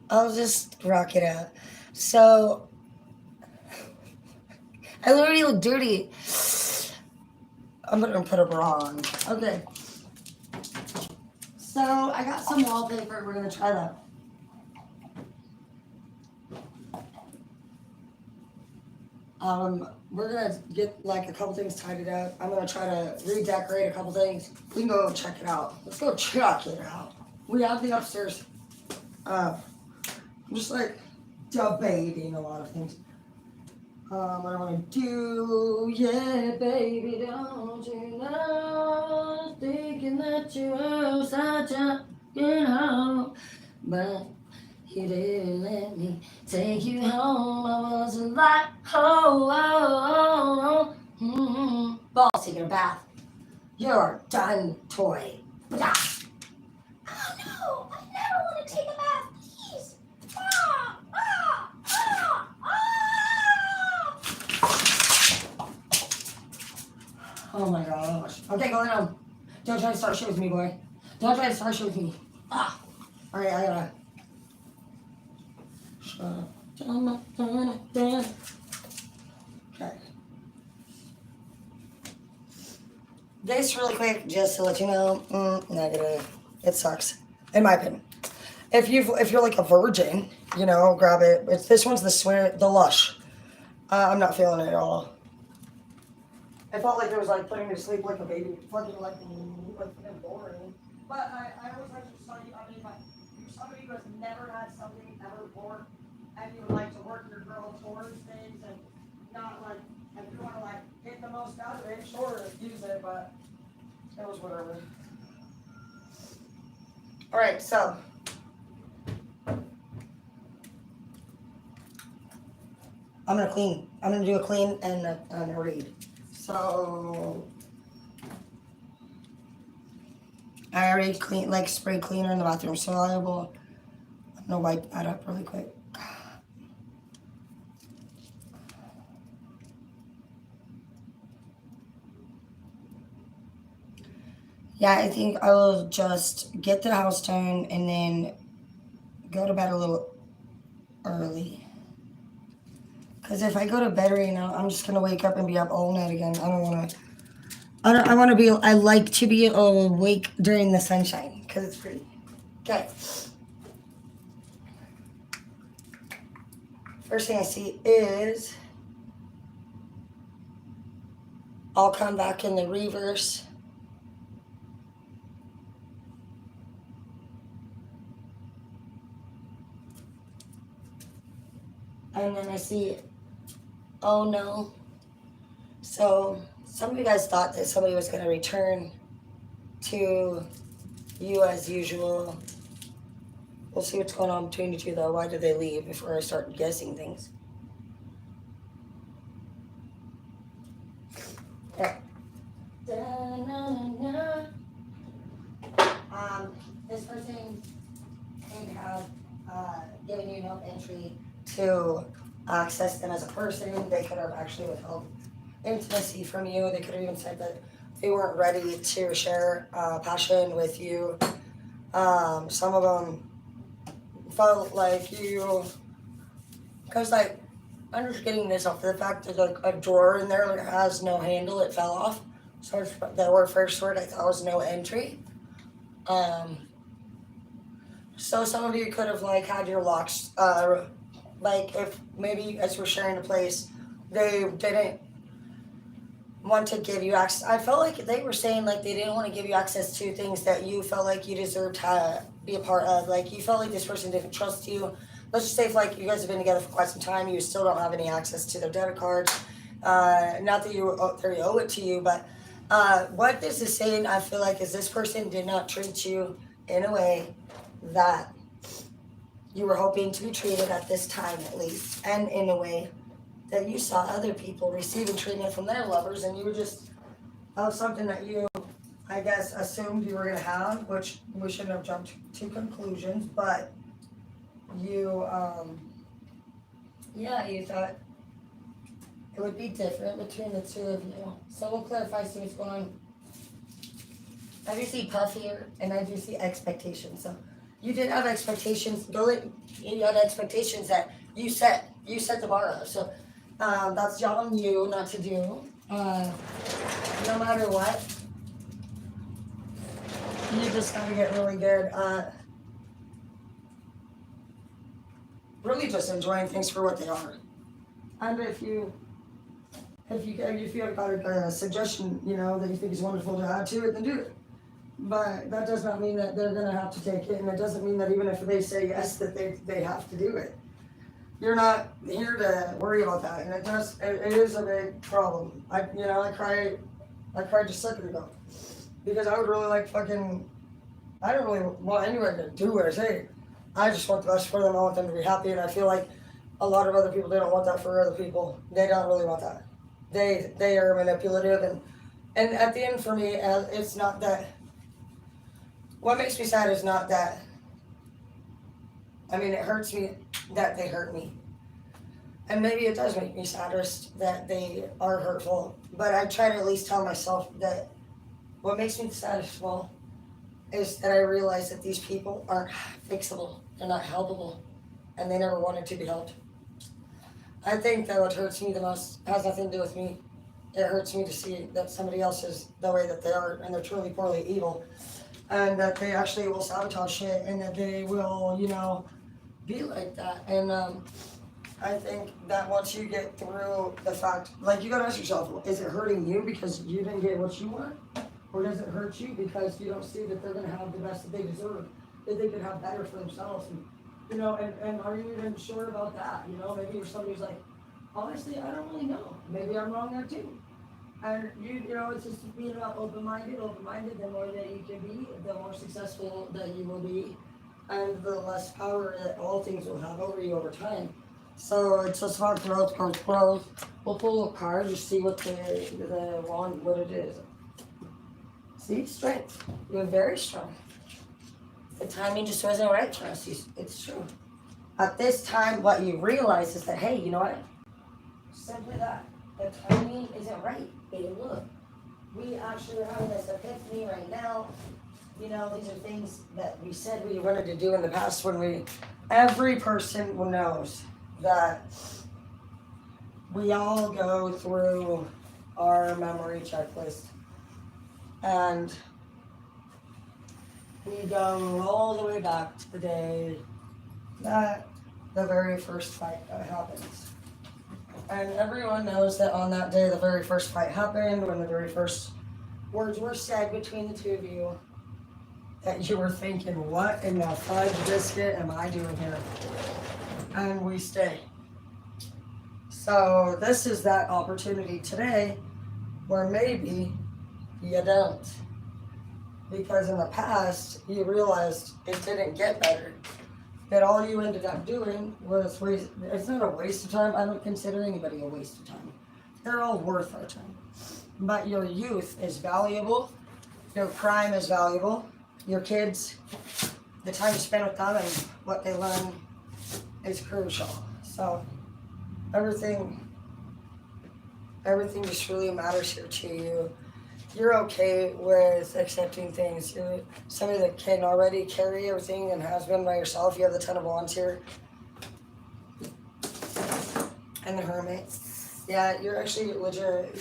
I'll just rock it out. So, I literally look dirty. I'm gonna put a bra on. Okay. So, I got some wallpaper. We're gonna try that. We're gonna get like a couple things tidied up. I'm gonna try to redecorate a couple things. We can go check it out. Let's go check it out. We have the upstairs. I'm just like debating a lot of things. What I want to do, yeah, baby, don't you know? Thinking that you were such a, but you didn't let me take you home. I wasn't like, Ball's taking a bath. You're done, toy. Yeah. Oh no, I never want to take a bath, please. Oh my gosh. Okay, go down. Don't try to start shit with me, boy. Don't try to start shit with me. Alright, I gotta. Okay. This really quick, just to let you know, negative. It sucks, in my opinion. If you're like a virgin, grab it. This one's the Lush. I'm not feeling it at all. I felt like it was like putting me to sleep like a baby, fucking like boring. But I always like to study. I mean, like you're somebody who has never had something ever before, and you would like to work your girl towards things, and not like if you want to like get the most out of it, sure, use it, but it was whatever. All right, so. I'm gonna clean. I'm gonna do a clean and a read. So I already sprayed cleaner in the bathroom soluble. I'm gonna wipe that up really quick. Yeah, I think I will just get the house done and then go to bed a little early. Because if I go to bed right now, I'm just gonna wake up and be up all night again. I don't want to. I like to be awake during the sunshine because it's pretty. Okay. First thing I see is I'll come back in the reverse. And then I see, oh no. So some of you guys thought that somebody was going to return to you as usual. We'll see what's going on between you two though. Why did they leave before I start guessing things? Okay. This person could have given you no entry to access them as a person. They could have actually withheld intimacy from you. They could have even said that they weren't ready to share passion with you. Some of them felt like you, because like, I'm just getting this off the fact that like a drawer in there that has no handle, it fell off. So the first word I thought was no entry. So some of you could have like had your locks, like if maybe you guys were sharing a place, they didn't want to give you access. I felt like they were saying like they didn't want to give you access to things that you felt like you deserved to be a part of. Like you felt like this person didn't trust you. Let's just say if like you guys have been together for quite some time, you still don't have any access to their debit cards. Not that they owe it to you, but what this is saying, I feel like, is this person did not treat you in a way that you were hoping to be treated at this time, at least, and in a way that you saw other people receiving treatment from their lovers, and you were just something that you, I guess, assumed you were going to have, which we shouldn't have jumped to conclusions, but you, you thought it would be different between the two of you. So we'll clarify, see what's going on. I do see puff here, and I do see expectation. So you did have expectations. You had expectations that you set. You set the bar up. So that's on you not to do. No matter what, you just gotta get really good at really just enjoying things for what they are. And if you feel got a suggestion, that you think is wonderful to add to it, then do it. But that does not mean that they're gonna have to take it, and it doesn't mean that even if they say yes, that they have to do it. You're not here to worry about that, and it is a big problem. I cried just a second ago because I would really like I don't really want anyone to do what I say. I just want the best for them. I want them to be happy, and I feel like a lot of other people, they don't want that for other people. They don't really want that. They are manipulative, and at the end for me, it's not that. What makes me sad is not that. I mean, it hurts me that they hurt me. And maybe it does make me saddest that they are hurtful. But I try to at least tell myself that what makes me the saddest, is that I realize that these people aren't fixable. They're not helpable. And they never wanted to be helped. I think that what hurts me the most has nothing to do with me. It hurts me to see that somebody else is the way that they are, and they're truly poorly evil. And that they actually will sabotage shit, and that they will, be like that. And I think that once you get through the fact, you gotta ask yourself, is it hurting you because you didn't get what you want? Or does it hurt you because you don't see that they're gonna have the best that they deserve, that they could have better for themselves? And, and are you even sure about that? Maybe you're somebody who's like, honestly, I don't really know. Maybe I'm wrong there too. And it's just being about open-minded, the more that you can be, the more successful that you will be, and the less power that all things will have over you over time. So it's just about growth. We'll pull a card, just see what what it is. See, strength. You're very strong. The timing just wasn't right for us. It's true. At this time, what you realize is that, hey, you know what? Simply that. The timing isn't right. Babe, look. We actually are having this epiphany right now. These are things that we said we wanted to do in the past every person knows that we all go through our memory checklist. And we go all the way back to the day that the very first fight happens. And everyone knows that on that day the very first fight happened, when the very first words were said between the two of you, that you were thinking, what in the fudge biscuit am I doing here? And we stay. So this is that opportunity today where maybe you don't. Because in the past, you realized it didn't get better. That all you ended up doing was it's not a waste of time. I don't consider anybody a waste of time. They're all worth our time. But your youth is valuable. Your prime is valuable. Your kids, the time you spend with them and what they learn is crucial. So everything just really matters here to you. You're okay with accepting things. You're somebody that can already carry everything and has been by yourself. You have the Ten of Wands here. And the Hermit. Yeah, you're actually legit.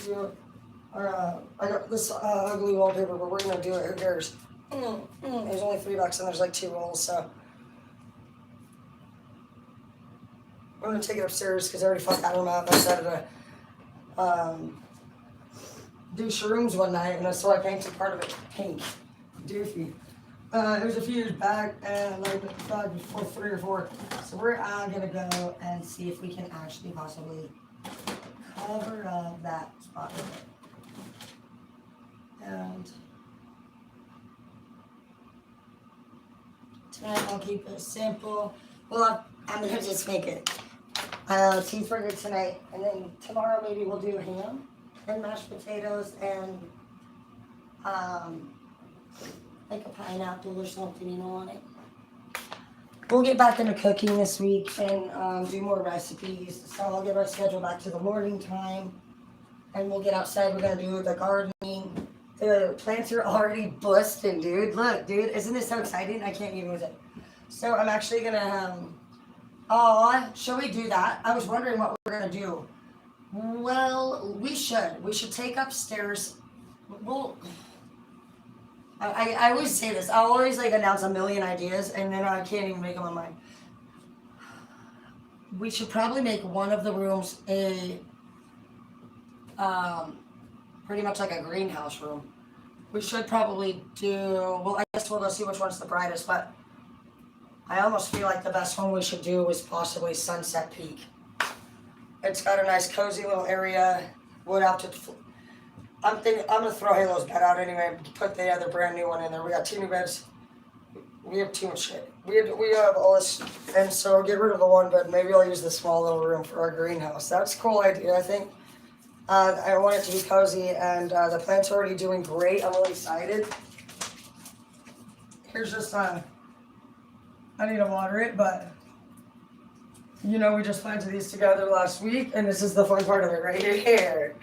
I got this ugly wallpaper, but we're going to do it. Who cares? There's only $3 and there's 2 rolls, so. I'm going to take it upstairs because I already fucked Adam up. I decided to do shrooms one night, and so I painted part of it pink. Doofy. It was a few years back, and before 3 or 4. So we're gonna go and see if we can actually possibly cover up that spot with it. And tonight I'll keep it simple. Well, I'm gonna just make it cheeseburger tonight, and then tomorrow maybe we'll do ham and mashed potatoes and like a pineapple or something, on it. We'll get back into cooking this week and do more recipes. So I'll get our schedule back to the morning time, and we'll get outside. We're gonna do the gardening. The plants are already busting, dude. Look, dude, isn't this so exciting? I can't even with it. So I'm actually gonna. Oh, shall we do that? I was wondering what we were gonna do. Well, we should. We should take upstairs. Well, I always say this. I always like announce a million ideas, and then I can't even make up my mind. We should probably make one of the rooms a um, pretty much like a greenhouse room. We should probably do. Well, I guess we'll go see which one's the brightest, but I almost feel like the best one we should do is possibly Sunset Peak. It's got a nice cozy little area. Would have to. I'm thinking I'm gonna throw Halo's bed out anyway. Put the other brand new one in there. We got two new beds. We have too much shit. We have all this, and so get rid of the one bed. Maybe I'll use the small little room for our greenhouse. That's a cool idea, I think. I want it to be cozy, and the plant's already doing great. I'm really excited. Here's just I need to water it, but you know we just planted these together last week, and this is the fun part of it right here.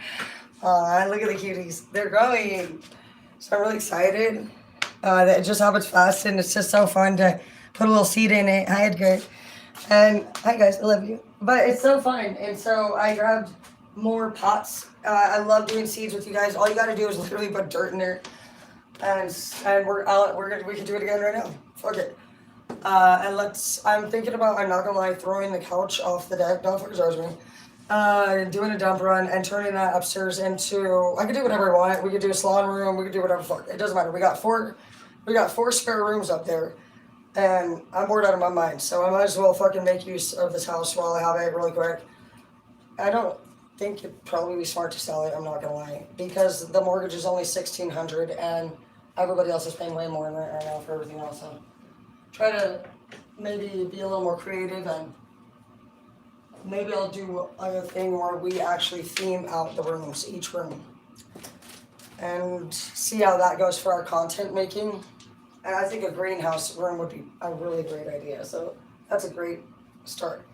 Look at the cuties. They're growing. So I'm really excited. That it just happens fast, and it's just so fun to put a little seed in it. Hi, Edgar. And hi, guys. I love you. But it's so fun. And so I grabbed more pots. I love doing seeds with you guys. All you got to do is literally put dirt in there. And we can do it again right now. Fuck it. I'm thinking about, I'm not going to lie, throwing the couch off the deck. Don't fucking charge me. Doing a dump run and turning that upstairs into, I could do whatever I want. We could do a salon room. We could do whatever fuck. It doesn't matter. We got four spare rooms up there, and I'm bored out of my mind. So I might as well fucking make use of this house while I have it really quick. I don't think it'd probably be smart to sell it. I'm not gonna lie, because the mortgage is only $1,600, and everybody else is paying way more than that right now for everything else. So try to maybe be a little more creative, and maybe I'll do a thing where we actually theme out the rooms, each room, and see how that goes for our content making. And I think a greenhouse room would be a really great idea. So that's a great start.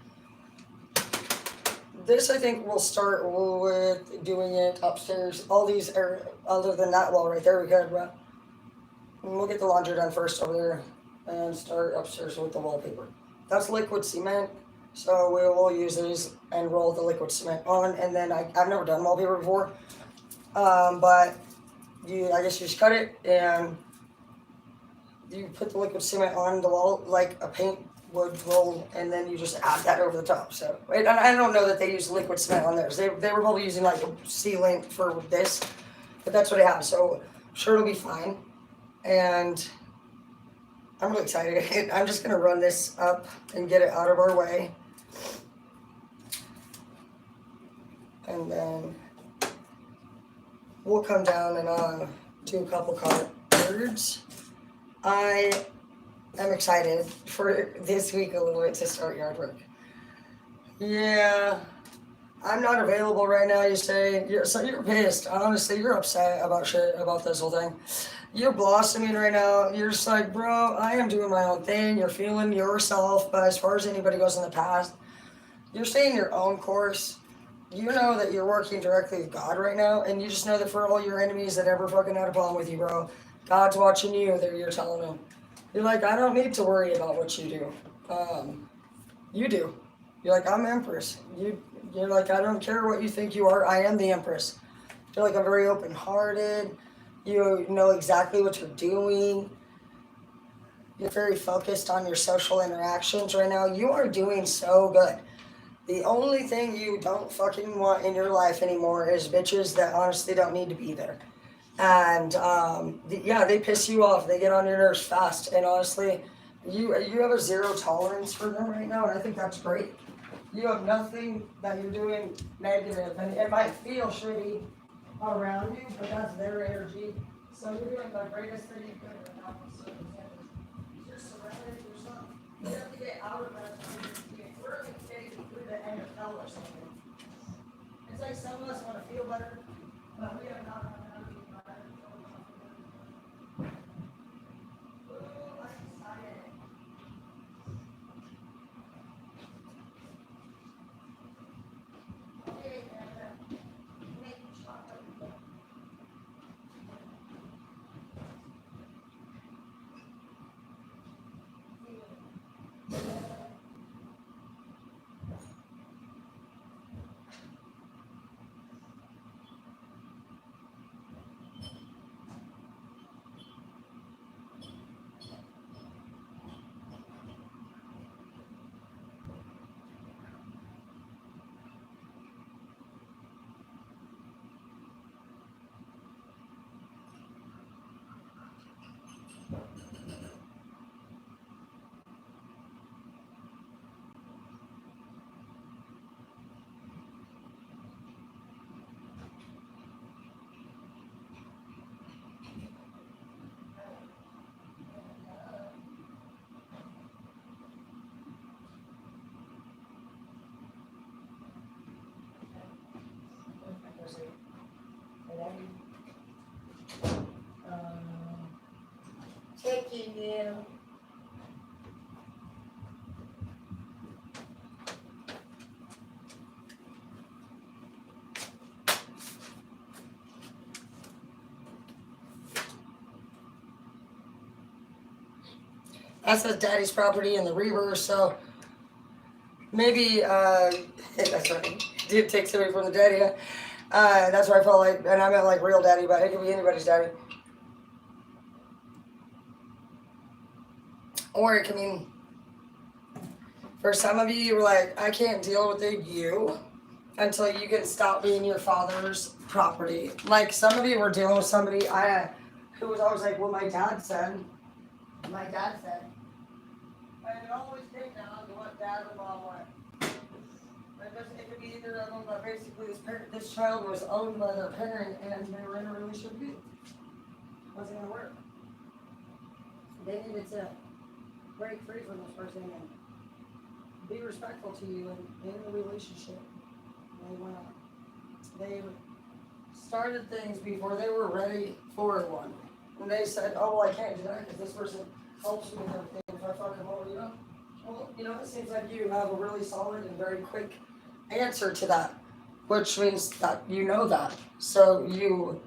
This, I think, we'll start with doing it upstairs. All these are, other than that wall right there, we could, but we'll get the laundry done first over there and start upstairs with the wallpaper. That's liquid cement. So we will use these and roll the liquid cement on, and then I've never done wallpaper before, but I guess you just cut it and you put the liquid cement on the wall like a paint would roll, and then you just add that over the top. So and I don't know that they use liquid cement on theirs. They were probably using like a sealant for this, but that's what I have. So I'm sure it'll be fine, and I'm really excited. I'm just gonna run this up and get it out of our way. And then we'll come down and do a couple cards. I am excited for this week a little bit to start yard work. Yeah, I'm not available right now, you say. You're pissed. Honestly, you're upset about shit, about this whole thing. You're blossoming right now. You're just like, bro, I am doing my own thing. You're feeling yourself, but as far as anybody goes in the past, you're staying your own course. You know that you're working directly with God right now, and you just know that for all your enemies that ever fucking had a problem with you, bro, God's watching you. That you're telling them. You're like, I don't need to worry about what you do. You do. You're like, I'm Empress. You're like, I don't care what you think you are. I am the Empress. You're like, I'm very open-hearted. You know exactly what you're doing. You're very focused on your social interactions right now. You are doing so good. The only thing you don't fucking want in your life anymore is bitches that honestly don't need to be there. And they piss you off. They get on your nerves fast. And honestly, you have a zero tolerance for them right now, and I think that's great. You have nothing that you're doing negative, and it might feel shitty around you, but that's their energy. So you're doing the greatest thing you could right now. So just surround yourself. You have to get out of that. We're getting through the end of hell or something. It's like some of us want to feel better, but we are not. watching you. That says daddy's property in the reverse, so maybe, that's right, did take somebody from the daddy, huh? That's where I felt like, and I meant like real daddy, but it could be anybody's daddy. Or it can mean, for some of you, you were like, I can't deal with you until you can stop being your father's property. Like some of you were dealing with somebody who was always like, well, my dad said. And it always came down to what dad or mom wanted. It could be either of them, but basically this child was owned by their parent and they were in a relationship with you. It wasn't going to work. They needed to break free from this person and be respectful to you and in a relationship. They started things before they were ready for one. And they said, oh, well, I can't do that because this person helps me with everything. If I fuck them over, well, it seems like you have a really solid and very quick answer to that, which means that you know that. So you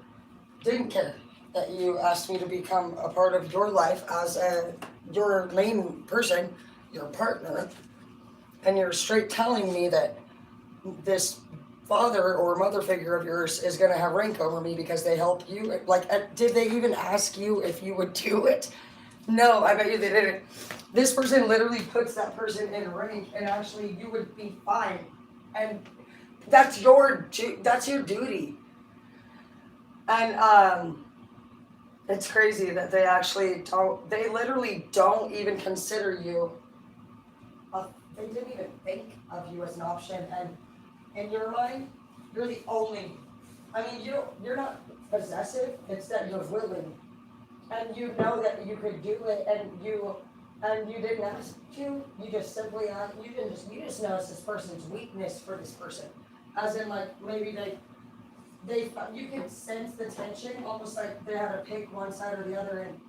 didn't care that you asked me to become a part of your life as your main person, your partner, and you're straight telling me that this father or mother figure of yours is going to have rank over me because they help you. Like, did they even ask you if you would do it? No, I bet you they didn't. This person literally puts that person in rank, and actually you would be fine. And that's your duty. And it's crazy that they literally don't even consider you. They didn't even think of you as an option. And in your mind, you're the only. I mean, you're not possessive. It's that you're willing, and you know that you could do it, and you didn't ask to. You just simply asked. You just noticed this person's weakness for this person, as in like maybe you could sense the tension, almost like they had to pick one side or the other, and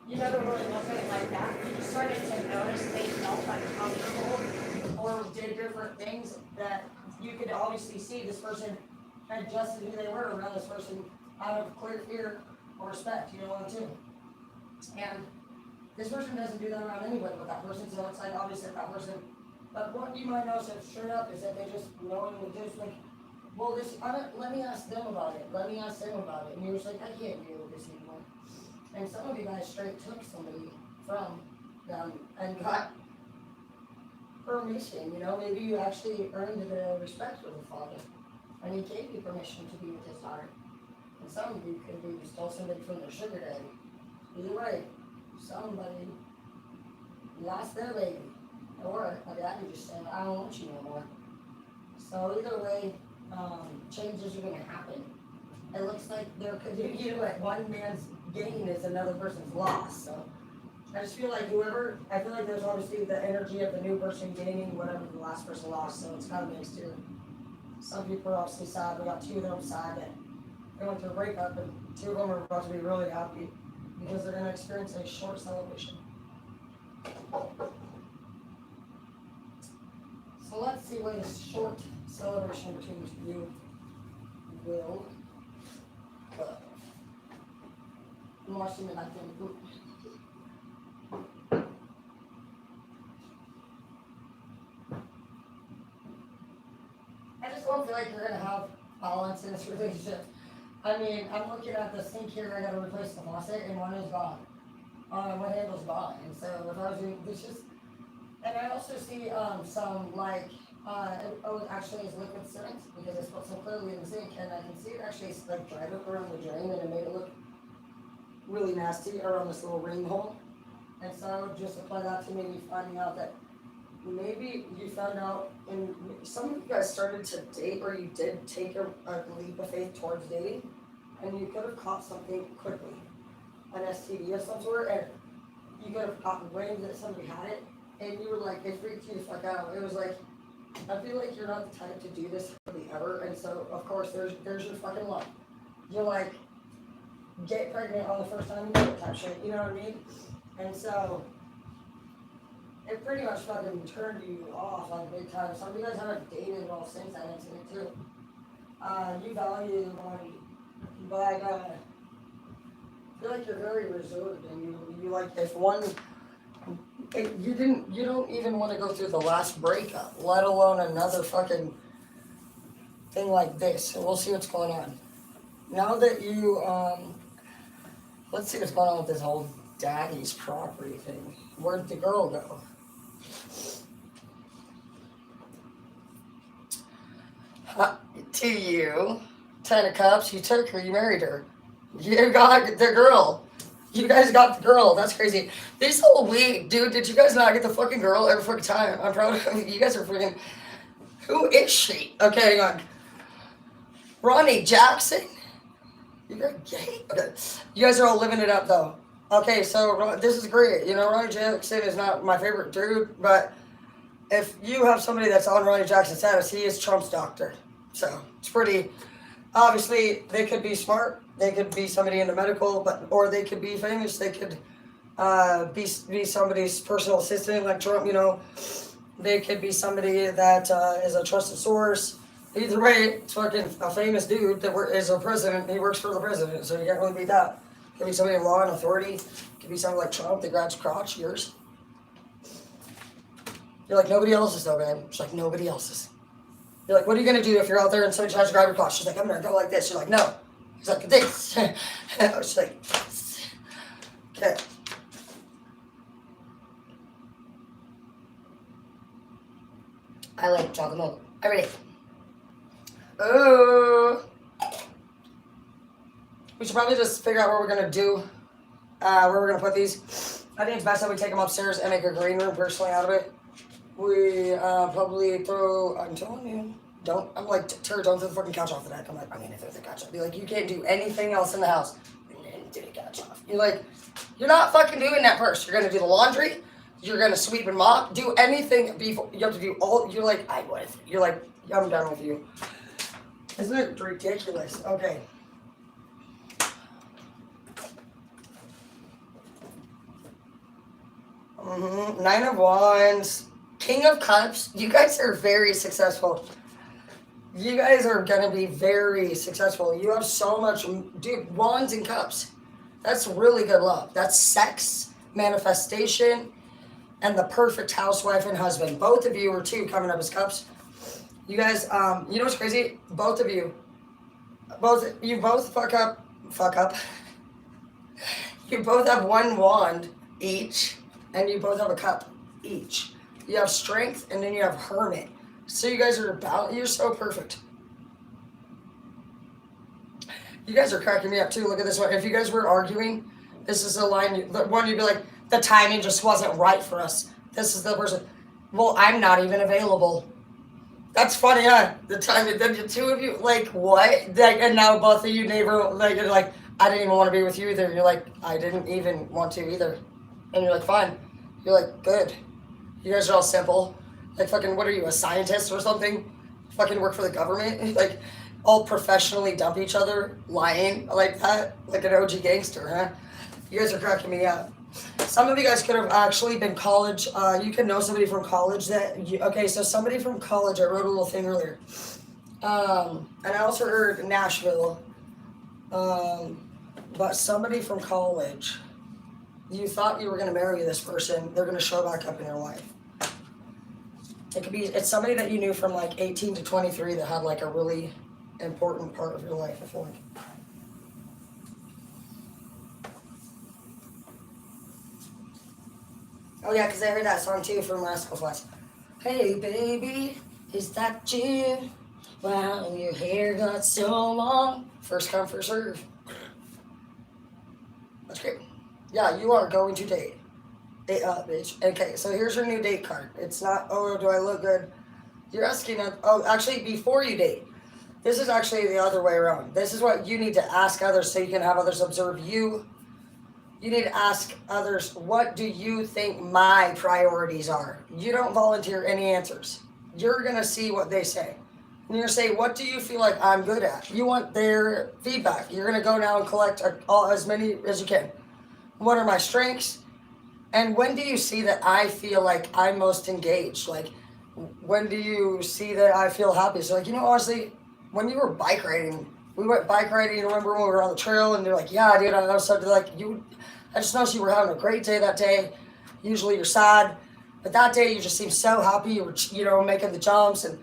you never really looked at it like that. You just started to notice they felt uncomfortable or did different things that you could obviously see this person adjusted who they were around this person out of clear fear or respect, one, two. And this person doesn't do that around anybody but that person, so it's like obviously that person. But what you might notice straight up is that they just knowingly just like, well, let me ask them about it. Let me ask them about it. And you're just like, I can't deal with this anymore. And some of you guys straight took somebody from them and got permission, maybe you actually earned the respect of the father. And he gave you permission to be with his daughter. And some of you could be you stole somebody from their sugar daddy. Either way, somebody lost their baby. Or a daddy just said, I don't want you no more. So either way, changes are going to happen. It looks like there could be, like one man's gain is another person's loss. So I just feel like I feel like there's obviously the energy of the new person gaining whatever the last person lost. So it's kind of mixed here. Some people are obviously sad. We got two of them sad that they went through a breakup, and two of them are about to be really happy because they're going to experience a short celebration. So let's see what this short celebration between you will. I'm watching it like that. I just don't feel like you're going to have balance in this relationship. I mean, I'm looking at the sink here, I got to replace the faucet, and one is gone. One handle's gone. And so if I was doing dishes, and I also see some like, actually it's liquid cement because it's put so clearly in the sink, and I can see it actually like dried up around the drain, and it made it look really nasty around this little ring hole. And so I would just apply that to maybe finding out that maybe you found out, and some of you guys started to date, or you did take a leap of faith towards dating, and you could have caught something quickly, an STD of some sort, and you could have gotten wind that somebody had it, and you were like, it freaked you the fuck out. It was like, I feel like you're not the type to do this really ever, and so of course there's your fucking luck. You're like, get pregnant on the first time you do it type shit, you know what I mean? And so it pretty much fucking turned you off like big time. Some of you guys haven't dated well since that incident too. You value money, but I feel like you're very reserved, and you like if one. You don't even want to go through the last breakup, let alone another fucking thing like this. So we'll see what's going on. Now that you let's see what's going on with this whole daddy's property thing. Where'd the girl go? To you, 10 of Cups, you took her, you married her. You got the girl. You guys got the girl. That's crazy. This whole week, dude, did you guys not get the fucking girl every fucking time? I'm proud of you. You guys are freaking. Who is she? Okay, hang on. Ronnie Jackson? You're gay? Okay. You guys are all living it up, though. Okay, so this is great. You know, Ronnie Jackson is not my favorite dude, but if you have somebody that's on Ronnie Jackson's status, he is Trump's doctor. So it's pretty. Obviously, they could be smart. They could be somebody in the medical, or they could be famous. They could be somebody's personal assistant, like Trump. You know, they could be somebody that is a trusted source. Either way, it's fucking a famous dude that is a president. He works for the president, so you can't really beat that. Could be somebody in law and authority. Could be somebody like Trump that grabs crotch. Yours. You're like nobody else's though, man. She's like nobody else's. You're like, what are you gonna do if you're out there and somebody tries to grab your crotch? She's like, I'm gonna go like this. You're like, no. He's like, this. She's like, okay. I like chocolate milk every day. Oh. We should probably just figure out what we're gonna do, where we're gonna put these. I think it's best that we take them upstairs and make a green room personally out of it. We probably throw. I'm telling you, don't. I'm like, Tarah, don't throw the fucking couch off the deck. I'm like, I'm gonna throw the couch off. Be like, you can't do anything else in the house. And then do the couch off. You're like, you're not fucking doing that first. You're gonna do the laundry. You're gonna sweep and mop. Do anything before. You have to do all. You're like, I would. You're like, I'm done with you. Isn't it ridiculous? Okay. Nine of Wands. King of Cups, you guys are very successful. You guys are going to be very successful. You have so much, dude, Wands and Cups. That's really good love. That's sex, manifestation, and the perfect housewife and husband. Both of you are two coming up as Cups. You guys, you know what's crazy? Both of you, you both fuck up. You both have one wand each, and you both have a cup each. You have Strength, and then you have Hermit. So you guys are about, you're so perfect. You guys are cracking me up too. Look at this one. If you guys were arguing, this is the line, the one you'd be like, the timing just wasn't right for us. This is the person. Well, I'm not even available. That's funny, huh? The timing, then the two of you, like, what? Like, and now both of you neighbor, like, you're like, I didn't even want to be with you either. And you're like, I didn't even want to either. And you're like, fine. You're like, good. You guys are all simple. Like, fucking, what are you, a scientist or something? Fucking work for the government? Like, all professionally dump each other, lying like that? Like an OG gangster, huh? You guys are cracking me up. Some of you guys could have actually been college. You could know somebody from college okay, so somebody from college, I wrote a little thing earlier. And I also heard Nashville. But somebody from college, you thought you were going to marry this person, they're going to show back up in your life. It's somebody that you knew from like 18 to 23 that had like a really important part of your life, I feel like. Oh yeah, because I heard that song too from Rascal Flatts. Hey baby, is that you? Wow, your hair got so long. First come, first serve. That's great. Yeah, you are going to date. Date up, bitch. Okay, so here's your new date card. It's not, oh, do I look good? You're asking, actually, before you date. This is actually the other way around. This is what you need to ask others so you can have others observe you. You need to ask others, what do you think my priorities are? You don't volunteer any answers. You're going to see what they say. And you're going to say, what do you feel like I'm good at? You want their feedback. You're going to go now and collect as many as you can. What are my strengths? And when do you see that I feel like I'm most engaged? Like, when do you see that I feel happy? So, like, honestly, when you were bike riding, we went bike riding. You remember when we were on the trail, and you're like, "Yeah, dude," I was something like you. I just noticed you were having a great day that day. Usually you're sad, but that day you just seemed so happy. You were, making the jumps, and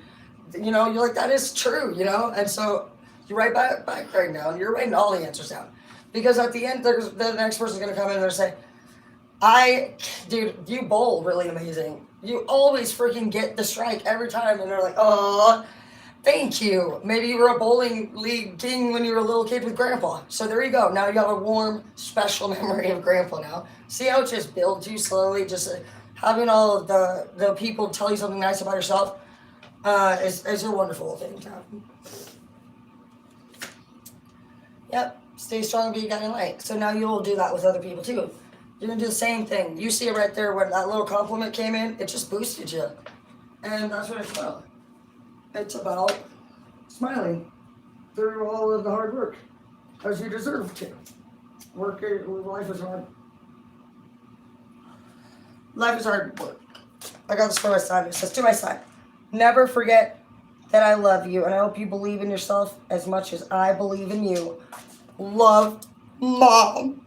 you're like, that is true, And so you write bike riding down. You're writing all the answers down, because at the end, the next person's gonna come in and they're say, dude, you bowl really amazing. You always freaking get the strike every time, and they're like, oh, thank you. Maybe you were a bowling league king when you were a little kid with grandpa. So there you go. Now you have a warm, special memory of grandpa now. See how it just builds you slowly? Just having all of the people tell you something nice about yourself is a wonderful thing to happen. Yep. Stay strong, be a guiding light. So now you'll do that with other people too. You're gonna do the same thing. You see it right there when that little compliment came in, it just boosted you. And that's what it's about. It's about smiling through all of the hard work, as you deserve to. Life is hard. Life is hard work. I got this for my son. It says, to my son, never forget that I love you, and I hope you believe in yourself as much as I believe in you. Love, Mom.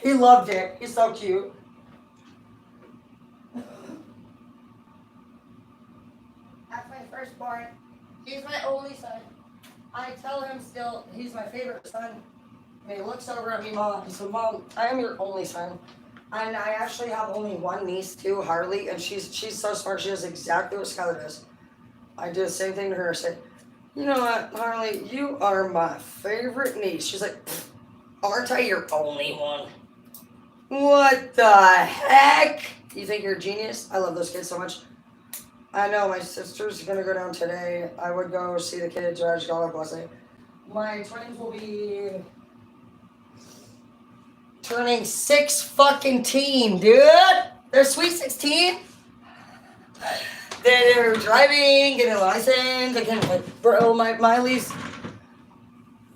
He loved it. He's so cute. That's my firstborn. He's my only son. I tell him still he's my favorite son. And he looks over at me, Mom. He said, Mom, I am your only son. And I actually have only one niece too, Harley, and she's so smart. She does exactly what Skylar does. I do the same thing to her. I said, you know what, Harley, you are my favorite niece. She's like, aren't I your only one? What the heck? You think you're a genius? I love those kids so much. I know my sister's gonna go down today. I would go see the kids, or I just got up last night. My twins will be turning 6 fucking teen, dude. They're sweet 16. They're driving, getting a license. Again, like, bro, my Miley's.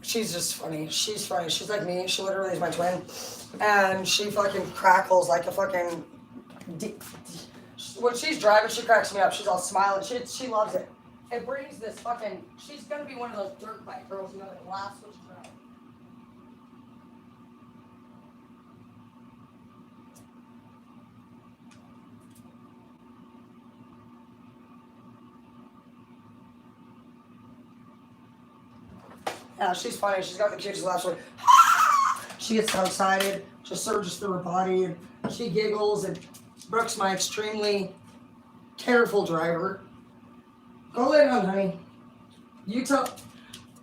She's just funny. She's funny. She's like me. She literally is my twin. And she fucking crackles like a fucking... When she's driving, she cracks me up. She's all smiling. She loves it. It brings this fucking... She's gonna be one of those dirt bike girls, that laughs when she's driving. Yeah, she's funny. She's got the cutest laugh. Like, she gets so excited, just surges through her body, and she giggles. And Brooke's my extremely careful driver. Go lay down, honey. You tell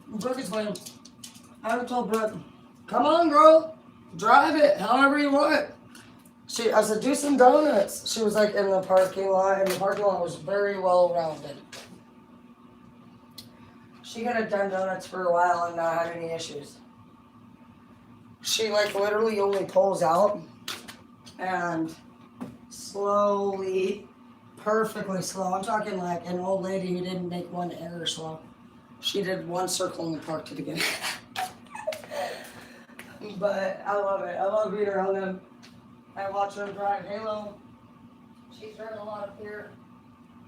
Brooke is playing. I would tell Brooke, come on, girl, drive it however you want. I said, do some donuts. She was like in the parking lot, and the parking lot was very well rounded. She could have done donuts for a while and not had any issues. She like literally only pulls out and slowly, perfectly slow. I'm talking like an old lady who didn't make one error slow. She did one circle in the park to begin. But I love it. I love being around them. I watch them drive Halo. She's driven a lot up here.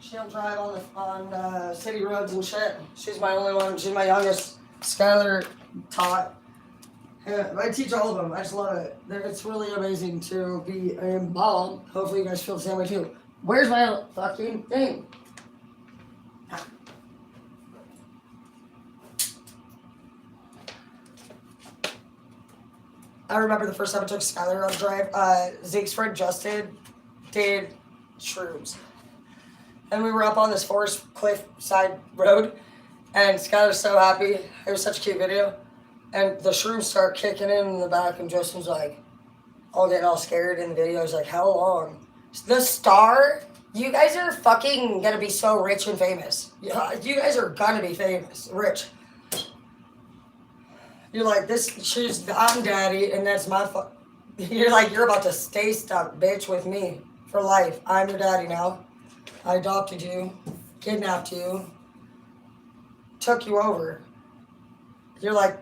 She'll drive on city roads and shit. She's my only one. She's my youngest. Skylar taught. I teach all of them. I just love it. It's really amazing to be a mom. Hopefully you guys feel the same way too. Where's my fucking thing? I remember the first time I took Skylar on a drive. Zeke's friend Justin did shrooms. And we were up on this forest cliff side road, and Skylar's so happy. It was such a cute video. And the shrooms start kicking in the back, and Justin's like, getting all scared in the video. He's like, how long? The star? You guys are fucking gonna be so rich and famous. You guys are gonna be famous, rich. You're like, I'm daddy, and that's my You're like, you're about to stay stuck, bitch, with me for life. I'm your daddy now. I adopted you, kidnapped you, took you over. You're like,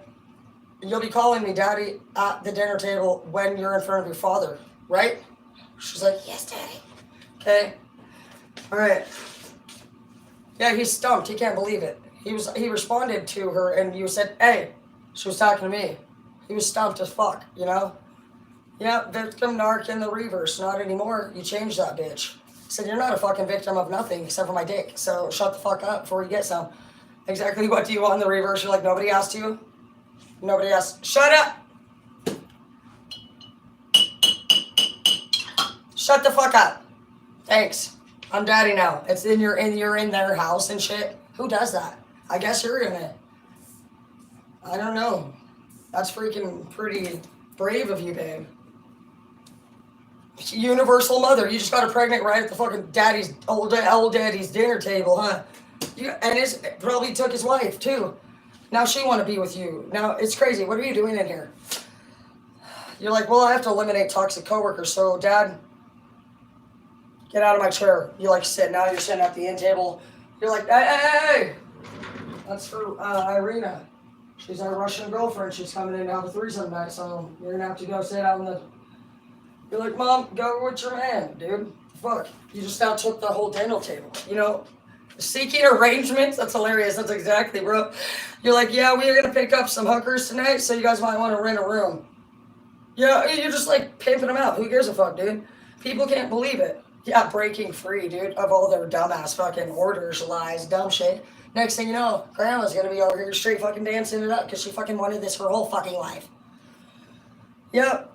you'll be calling me daddy at the dinner table when you're in front of your father. right? She's like, yes, daddy. Okay. All right. Yeah, he's stumped. He can't believe it. He responded to her and you said, hey, she was talking to me. He was stumped as fuck, you know? Yeah, victim, narc, in the reverse. Not anymore. You changed that bitch. Said, you're not a fucking victim of nothing except for my dick. So shut the fuck up before you get some. Exactly what do you want in the reverse? You're like, nobody asked you? Nobody asked. Shut up! Shut the fuck up. Thanks. I'm daddy now. It's you're in their house and shit. Who does that? I guess you're gonna. I don't know. That's freaking pretty brave of you, babe. Universal mother. You just got her pregnant right at the fucking daddy's old daddy's dinner table, huh? And his probably took his wife too. Now she want to be with you. Now it's crazy. What are you doing in here? You're like, well, I have to eliminate toxic coworkers. So, Dad, get out of my chair. You like sit. Now you're sitting at the end table. You're like, hey. That's for Irina. She's our Russian girlfriend. She's coming in to have a threesome tonight. So you're gonna have to go sit out in the. You're like, Mom, go with your man, dude. Fuck. You just now took the whole dinner table. You know, seeking arrangements. That's hilarious. That's exactly, bro. You're like, yeah, we are gonna pick up some hookers tonight. So you guys might want to rent a room. Yeah, you're just like pimping them out. Who gives a fuck, dude? People can't believe it. Yeah, breaking free, dude, of all their dumbass fucking orders, lies, dumb shit. Next thing you know, Grandma's gonna be over here straight fucking dancing it up because she fucking wanted this her whole fucking life. Yep.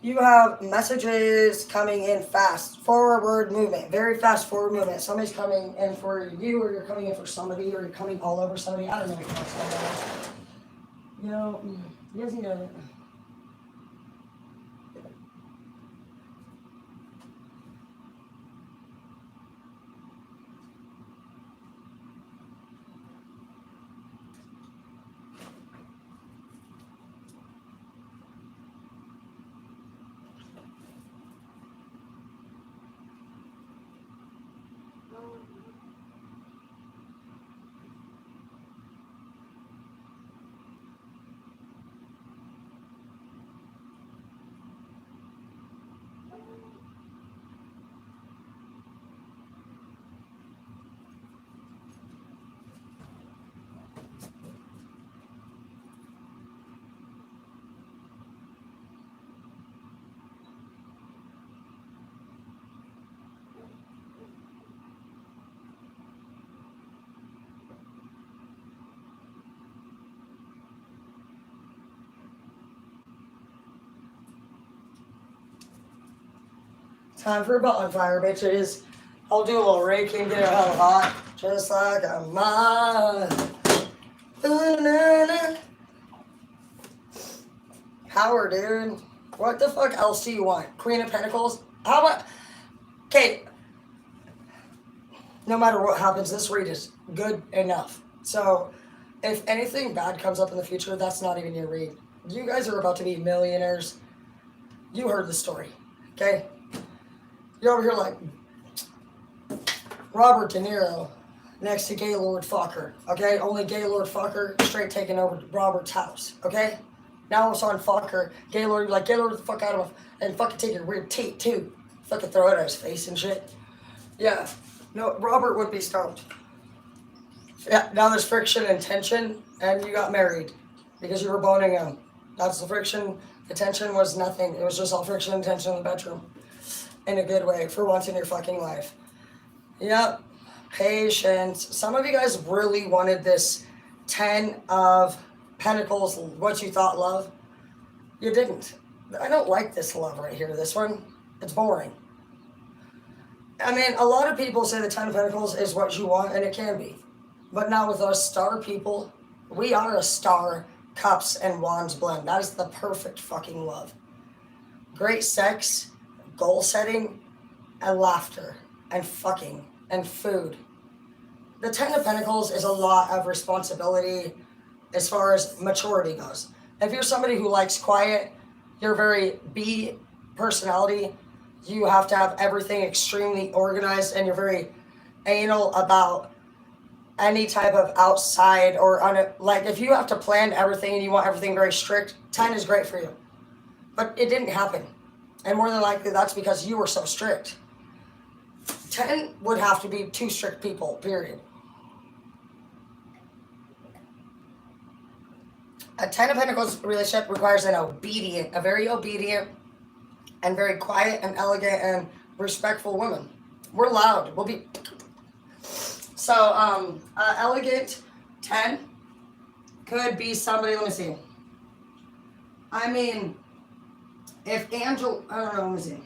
You have messages coming in fast. Forward movement. Very fast forward movement. Somebody's coming in for you, or you're coming in for somebody, or you're coming all over somebody. I don't know what's going on. You know, you guys need to. Time for a bonfire, bitches. I'll do a little raking, get it hell hot, just like a mine. Power, dude. What the fuck else do you want? Queen of Pentacles? How much? Okay. No matter what happens, this read is good enough. So, if anything bad comes up in the future, that's not even your read. You guys are about to be millionaires. You heard the story, okay? You're over here like Robert De Niro next to Gaylord Fucker, okay? Only Gaylord Fucker straight taking over Robert's house, okay? Now it's on Fucker. Gaylord, you're like, Gaylord the fuck out of him and fucking take your weird teeth too. Fucking throw it at his face and shit. Yeah. No, Robert would be stoked. Yeah, now there's friction and tension, and you got married because you were boning him. That's the friction. The tension was nothing. It was just all friction and tension in the bedroom. In a good way, for once in your fucking life. Yep. Patience. Some of you guys really wanted this 10 of Pentacles, what you thought love. You didn't. I don't like this love right here, this one. It's boring. I mean, a lot of people say the 10 of Pentacles is what you want, and it can be. But now with us star people, we are a star, cups, and wands blend. That is the perfect fucking love. Great sex, goal setting, and laughter, and fucking, and food. The 10 of Pentacles is a lot of responsibility as far as maturity goes. If you're somebody who likes quiet, you're very B personality, you have to have everything extremely organized, and you're very anal about any type of outside or like if you have to plan everything and you want everything very strict, 10 is great for you. But it didn't happen. And more than likely, that's because you were so strict. 10 would have to be 2 strict people, period. A 10 of Pentacles relationship requires a very obedient, and very quiet and elegant and respectful woman. We're loud. We'll be... So, elegant 10 could be somebody, let me see. I mean, if Angel, I don't know, let me see.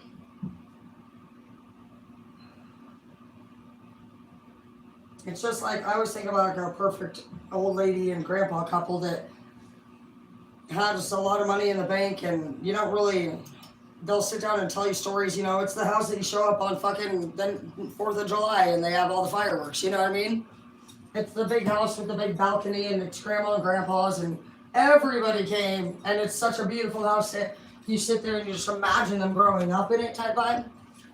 It's just like, I always think about like a perfect old lady and grandpa couple that has a lot of money in the bank, and you don't really, they'll sit down and tell you stories, you know, it's the house that you show up on fucking then 4th of July and they have all the fireworks, you know what I mean? It's the big house with the big balcony, and it's grandma and grandpa's, and everybody came, and it's such a beautiful house that you sit there and you just imagine them growing up in it type vibe.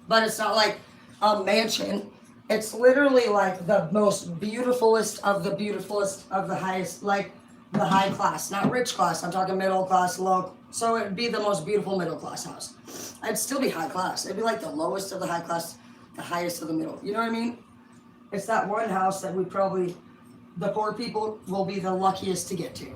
But it's not like a mansion. It's literally like the most beautifulest of the highest, like the high class, not rich class. I'm talking middle class, low. So it'd be the most beautiful middle class house. It'd still be high class. It'd be like the lowest of the high class, the highest of the middle. You know what I mean? It's that one house that we probably, the poor people will be the luckiest to get to.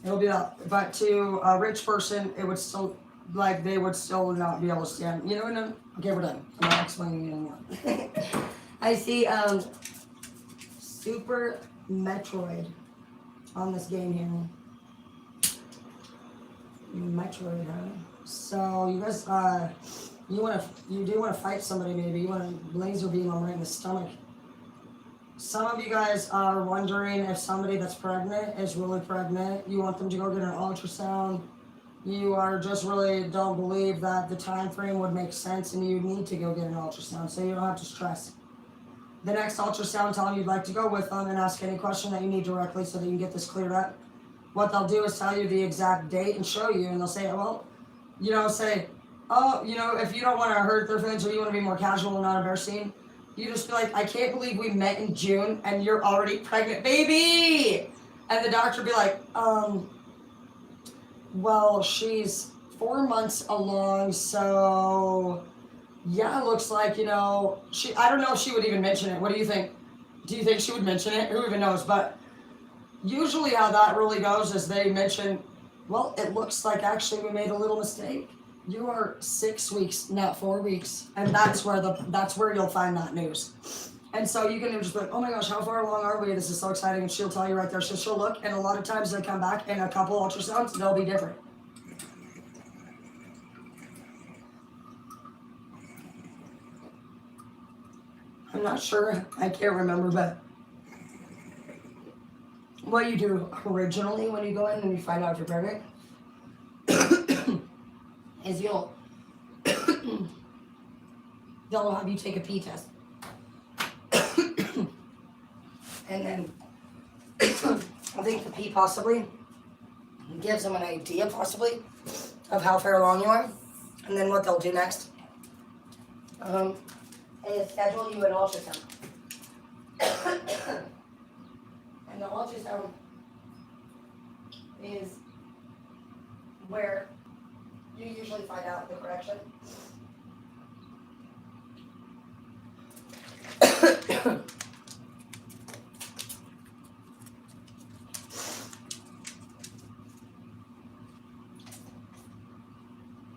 It'll be that, but to a rich person, it would still, like, they would still not be able to stand. You know what I mean? Okay, we're done. I'm not explaining it anymore. I see Super Metroid on this game here. Metroid, huh? So you guys, you do want to fight somebody maybe. You want to laser beam them right in the stomach. Some of you guys are wondering if somebody that's pregnant is really pregnant. You want them to go get an ultrasound. You are just really don't believe that the time frame would make sense, and you need to go get an ultrasound so you don't have to stress. The next ultrasound, tell them you'd like to go with them and ask any question that you need directly so that you can get this cleared up. What they'll do is tell you the exact date and show you, and they'll say, well, you know, say, oh, you know, if you don't want to hurt their feelings or you want to be more casual and not embarrassing, you just be like, I can't believe we met in June and you're already pregnant, baby! And the doctor be like, well, she's 4 months along, so yeah, it looks like, you know, I don't know if she would even mention it. What do you think? Do you think she would mention it? Who even knows? But usually how that really goes is they mention, well, it looks like actually we made a little mistake. You are 6 weeks, not 4 weeks, and that's where you'll find that news. And so you can just be like, oh my gosh, how far along are we? This is so exciting, and she'll tell you right there. So she'll look, and a lot of times they come back, and a couple ultrasounds, they'll be different. I'm not sure, I can't remember, but what you do originally when you go in and you find out if you're pregnant is they'll have you take a pee test. And then I think the pee possibly gives them an idea possibly of how far along you are. And then what they'll do next is schedule you an ultrasound. And the ultrasound is where you usually find out the correction.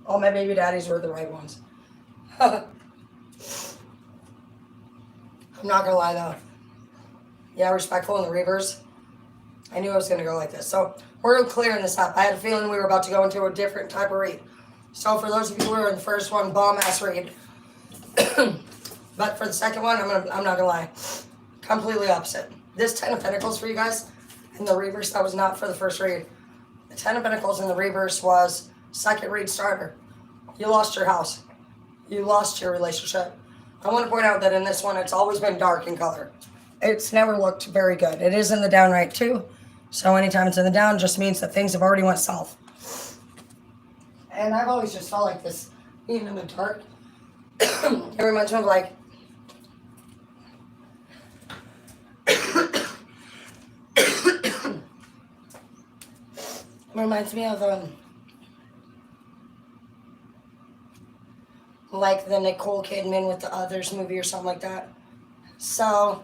All my baby daddies were the right ones. I'm not gonna lie though. Yeah, respectful in the reverse. I knew I was gonna go like this. So we're clearing this up. I had a feeling we were about to go into a different type of read. So for those of you who were in the first one, bomb ass read. But for the second one, I'm not gonna lie. Completely opposite. This 10 of Pentacles for you guys in the reverse, that was not for the first read. The 10 of Pentacles in the reverse was second read starter. You lost your house. You lost your relationship. I want to point out that in this one, it's always been dark in color. It's never looked very good. It is in the down right too. So anytime it's in the down just means that things have already went south. And I've always just felt like this, even in the dark. It reminds me of like, it reminds me of like the Nicole Kidman with the Others movie or something like that. So,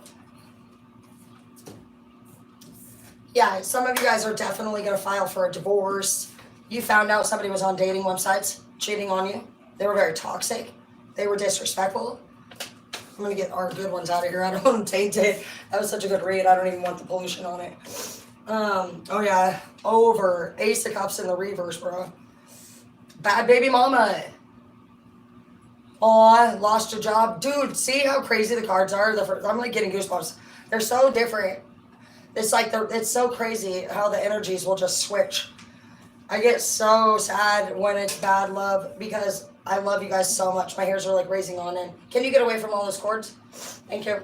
yeah, some of you guys are definitely going to file for a divorce. You found out somebody was on dating websites cheating on you. They were very toxic. They were disrespectful. I'm going to get our good ones out of here. I don't want to taint it. That was such a good read. I don't even want the pollution on it. Oh, yeah. Over. Ace of Cups in the reverse, bro. Bad baby mama. Aw, lost your job. Dude, see how crazy the cards are? I'm like getting goosebumps. They're so different. It's like it's so crazy how the energies will just switch. I get so sad when it's bad love because I love you guys so much. My hairs are like raising on end. Can you get away from all those cords? Thank you.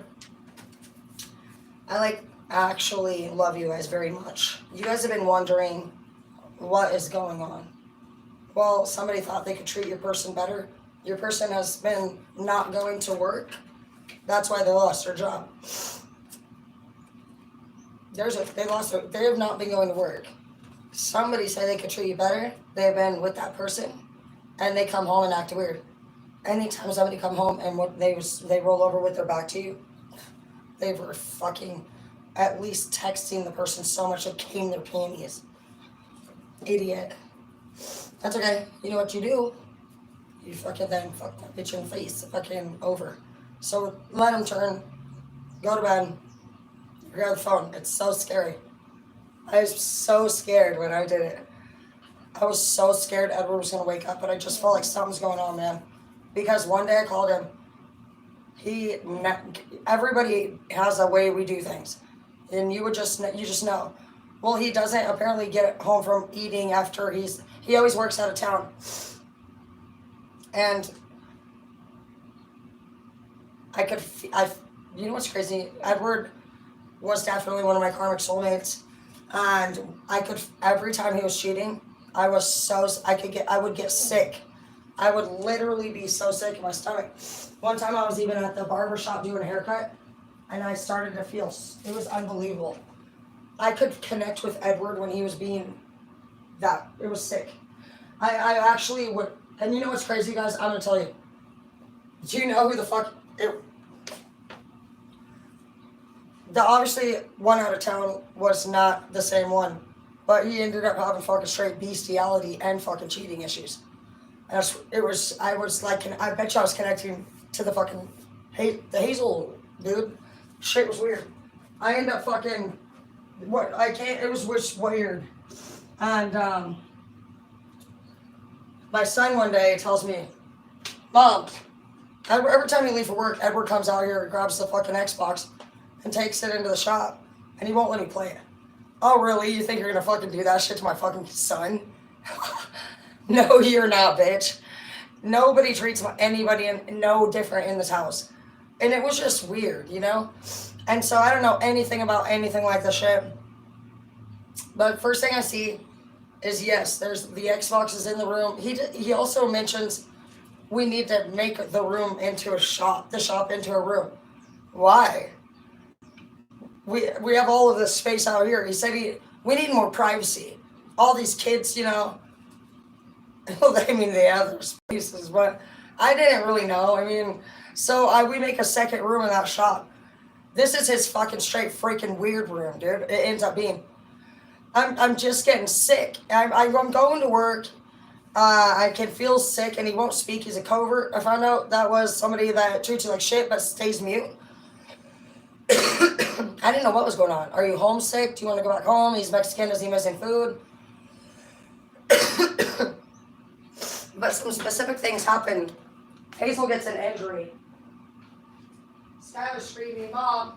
I actually love you guys very much. You guys have been wondering what is going on. Well, somebody thought they could treat your person better. Your person has been not going to work. That's why they lost their job. They have not been going to work. Somebody said they could treat you better. They've been with that person, and they come home and act weird. Anytime somebody come home and they roll over with their back to you, they were fucking at least texting the person so much it came their panties. Idiot. That's okay. You know what you do? You fucking then fuck that bitch in the face. Fucking over. So let them turn. Go to bed. Grab the phone. It's so scary. I was so scared when I did it. I was so scared Edward was going to wake up, but I just felt like something's going on, man. Because one day I called him. Everybody has a way we do things. And you just know. Well, he doesn't apparently get home from eating after he always works out of town. And you know what's crazy? Edward was definitely one of my karmic soulmates. And every time he was cheating, I would get sick. I would literally be so sick in my stomach. One time I was even at the barber shop doing a haircut, and I started to feel, it was unbelievable. I could connect with Edward when he was being it was sick. I actually would, and you know what's crazy, guys? I'm going to tell you. Do you know who the fuck, obviously one out of town was not the same one, but he ended up having fucking straight bestiality and fucking cheating issues. And I bet you I was connecting to the fucking, the Hazel dude. Shit was weird. I ended up fucking, it was weird. And, my son one day tells me, Mom, every time you leave for work, Edward comes out here and grabs the fucking Xbox and takes it into the shop, and he won't let me play it. Oh, really? You think you're gonna fucking do that shit to my fucking son? No, you're not, bitch. Nobody treats anybody no different in this house. And it was just weird, you know? And so I don't know anything about anything like this shit. But first thing I see is, yes, there's the Xbox is in the room. He also mentions we need to make the room into a shop, the shop into a room. Why? We have all of this space out here. He said we need more privacy. All these kids, you know, I mean, they have their spaces, but I didn't really know. I mean, so we make a second room in that shop. This is his fucking straight freaking weird room, dude. It ends up being. I'm just getting sick. I'm going to work. I can feel sick, and he won't speak. He's a covert. I found out that was somebody that treats you like shit but stays mute. I didn't know what was going on. Are you homesick? Do you want to go back home? He's Mexican. Is he missing food? But some specific things happened. Hazel gets an injury. Skylar's screaming, Mom,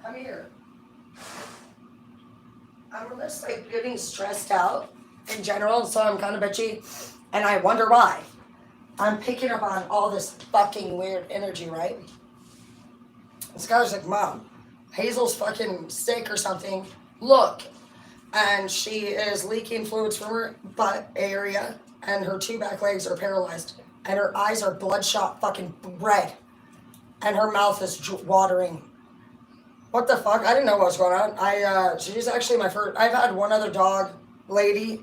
come here. I'm just like getting stressed out in general, so I'm kind of bitchy, and I wonder why. I'm picking up on all this fucking weird energy, right? And Skylar's like, Mom, Hazel's fucking sick or something. Look. And she is leaking fluids from her butt area, and her two back legs are paralyzed, and her eyes are bloodshot fucking red, and her mouth is watering. What the fuck? I didn't know what was going on. She's actually my first. I've had one other dog lady,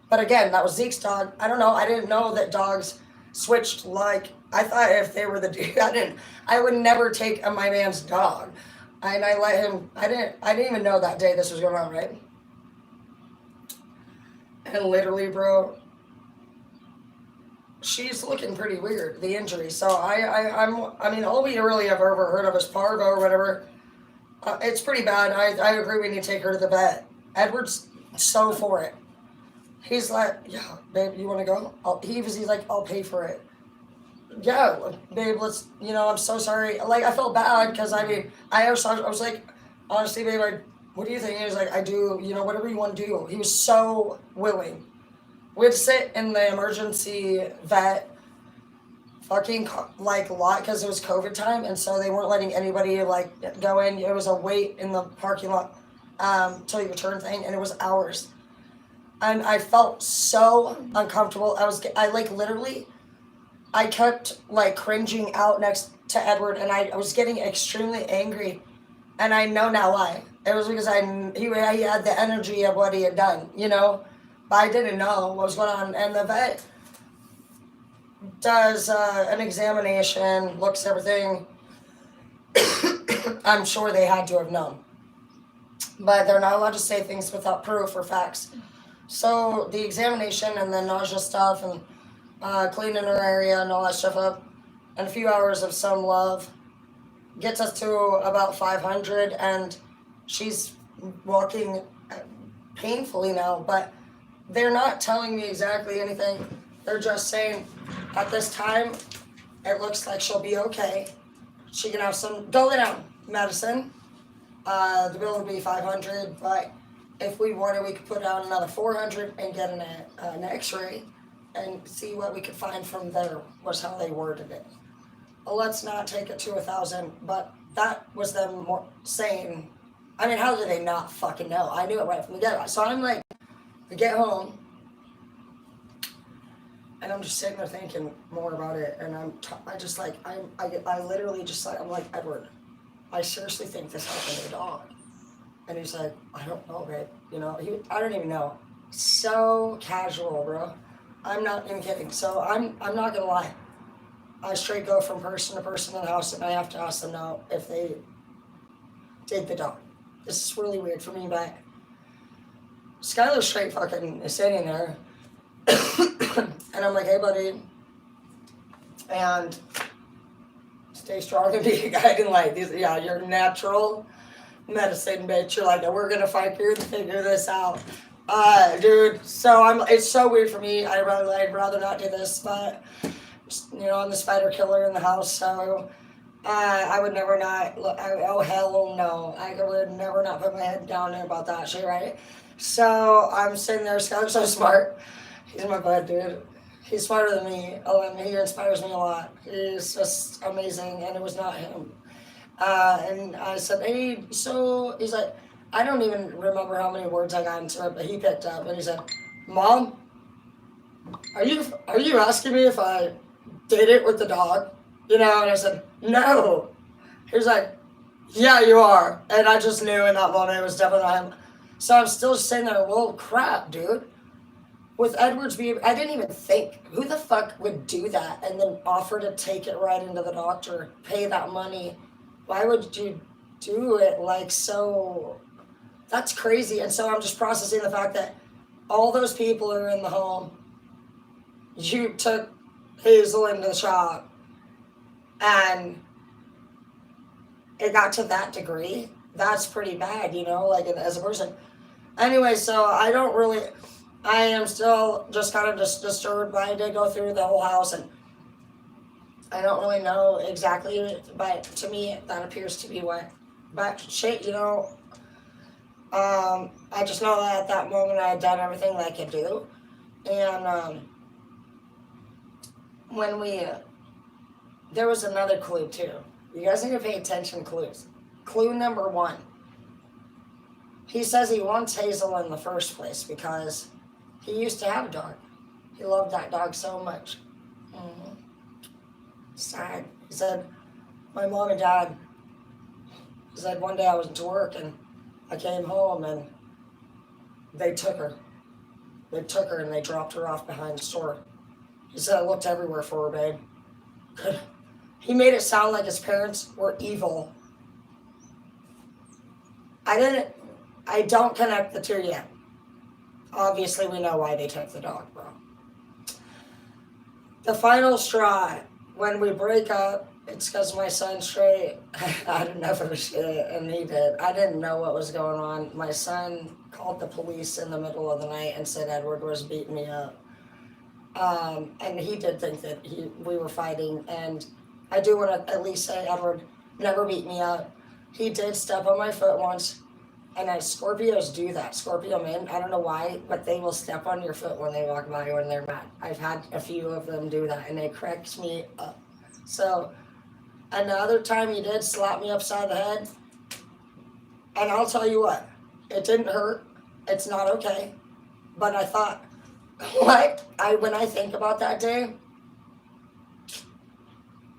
but again, that was Zeke's dog. I don't know. I didn't know that dogs switched like I thought if they were the dude, I would never take my man's dog. And I let him, I didn't even know that day this was going on, right? And literally, bro, she's looking pretty weird, the injury. So I mean, all we really have ever heard of is parvo or whatever. It's pretty bad. I agree we need to take her to the vet. Edward's so for it. He's like, yeah, babe, you want to go? He's like, I'll pay for it. Yeah, babe, let's, I'm so sorry. Like, I felt bad because, I mean, I was like, honestly, babe, what do you think? He was like, I do, whatever you want to do. He was so willing. We'd sit in the emergency vet fucking like lot because it was COVID time, and so they weren't letting anybody like go in. It was a wait in the parking lot till you return thing, and it was hours. And I felt so uncomfortable. I like literally, I kept like cringing out next to Edward, and I was getting extremely angry, and I know now why. It was because he had the energy of what he had done, but I didn't know what was going on. And the vet does an examination, looks at everything. I'm sure they had to have known, but they're not allowed to say things without proof or facts. So the examination and the nausea stuff and cleaning her area and all that stuff up, and a few hours of some love gets us to about 500, and she's walking painfully now, but they're not telling me exactly anything. They're just saying at this time it looks like she'll be okay. She can have some go lay down medicine. The bill would be 500, but if we wanted, we could put out another 400 and get an x-ray and see what we could find from there, was how they worded it. Well, let's not take it to 1,000, but that was them saying, I mean, how did they not fucking know? I knew it right from the get-go. So I'm like, I get home, and I'm just sitting there thinking more about it, and I literally just like, I'm like, Edward, I seriously think this happened to the dog. And he's like, I don't know, babe. I don't even know. So casual, bro. I'm not even kidding. So I'm not gonna lie. I straight go from person to person in the house, and I have to ask them now if they did the dog. This is really weird for me, but Skylar straight fucking is sitting there, and I'm like, hey, buddy, and stay strong and be a guiding light. Yeah, you're natural medicine, bitch. You're like, we're gonna fight here to figure this out, dude. So it's so weird for me. I'd rather not do this, but I'm the spider killer in the house, so I would never not look. Oh hell no, I would never not put my head down there about that shit, right? So I'm sitting there. Skylar's so smart. He's my bud, dude. He's smarter than me. He inspires me a lot. He's just amazing, and it was not him. And I said, hey, so he's like, I don't even remember how many words I got into it, but he picked up and he said, Mom, are you asking me if I did it with the dog? And I said, no. He was like, yeah, you are. And I just knew in that moment it was definitely not him. So I'm still sitting there, well, crap, dude. With Edward's I didn't even think, who the fuck would do that and then offer to take it right into the doctor, pay that money? Why would you do it so? That's crazy. And so I'm just processing the fact that all those people are in the home. You took Hazel into the shop, and it got to that degree. That's pretty bad, as a person. Anyway, so I am still just kind of disturbed, but I did go through the whole house, and I don't really know exactly, but to me, that appears to be what. But shit, I just know that at that moment I had done everything that I could do. And there was another clue too. You guys need to pay attention to clues. Clue number 1. He says he wants Hazel in the first place because he used to have a dog. He loved that dog so much. Sad. He said, my mom and dad, he said one day I was to work and I came home and they took her. They took her and they dropped her off behind the store. He said, I looked everywhere for her, babe. He made it sound like his parents were evil. I don't connect the two yet. Obviously, we know why they took the dog, bro. The final straw, when we break up, it's because my son's straight. I didn't know for shit, and he did. I didn't know what was going on. My son called the police in the middle of the night and said Edward was beating me up. And he did think that we were fighting, and I do want to at least say Edward never beat me up. He did step on my foot once, and Scorpios do that. Scorpio men, I don't know why, but they will step on your foot when they walk by when they're mad. I've had a few of them do that, and it cracks me up. So, another time he did slap me upside the head, and I'll tell you what, it didn't hurt. It's not okay. But I thought, when I think about that day,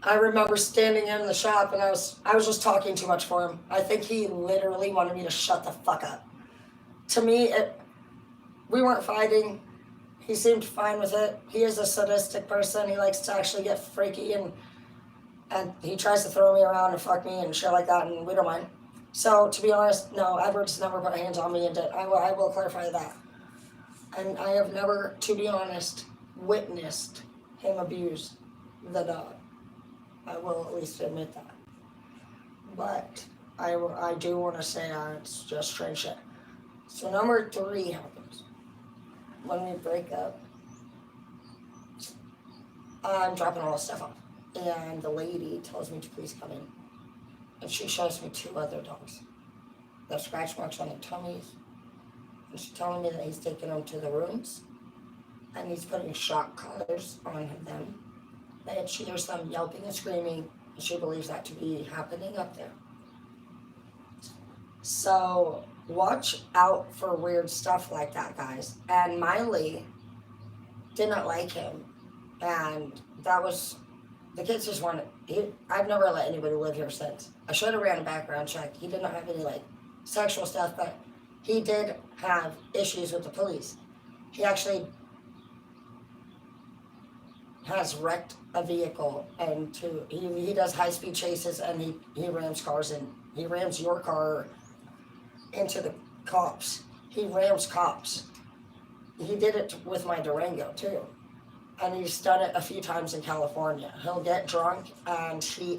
I remember standing in the shop and I was just talking too much for him. I think he literally wanted me to shut the fuck up. To me, we weren't fighting. He seemed fine with it. He is a sadistic person. He likes to actually get freaky and he tries to throw me around and fuck me and shit like that, and we don't mind. So to be honest, no, Edward's never put hands on me and did. I will clarify that. And I have never, to be honest, witnessed him abuse the dog. I will at least admit that. But I do want to say it's just strange shit. So number 3 happens. When we break up, I'm dropping all this stuff off. And the lady tells me to please come in. And she shows me 2 other dogs. They have scratch marks on their tummies. And she's telling me that he's taking them to the rooms. And he's putting shock collars on them. And she hears them yelping and screaming, and she believes that to be happening up there. So watch out for weird stuff like that, guys. And Miley did not like him, and that was, the kids just wanted, I've never let anybody live here since. I should have ran a background check. He did not have any sexual stuff, but he did have issues with the police. He actually has wrecked a vehicle, and he does high-speed chases, and he rams cars, and he rams your car into the cops. He rams cops. He did it with my Durango too, and he's done it a few times in California. He'll get drunk, and he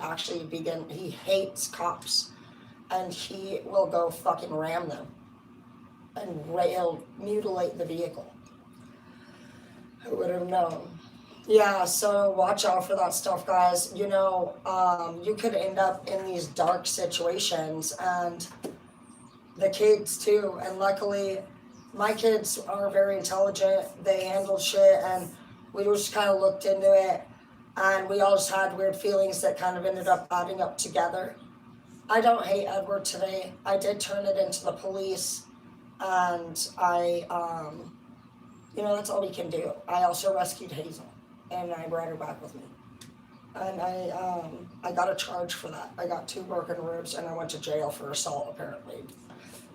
hates cops, and he will go fucking ram them, and he'll mutilate the vehicle. Who would have known? Yeah, so watch out for that stuff, guys. You could end up in these dark situations, and the kids too. And luckily, my kids are very intelligent. They handled shit, and we just kind of looked into it, and we all just had weird feelings that kind of ended up adding up together. I don't hate Edward today. I did turn it into the police, and that's all we can do. I also rescued Hazel, and I brought her back with me. And I got a charge for that. I got 2 broken ribs, and I went to jail for assault, apparently.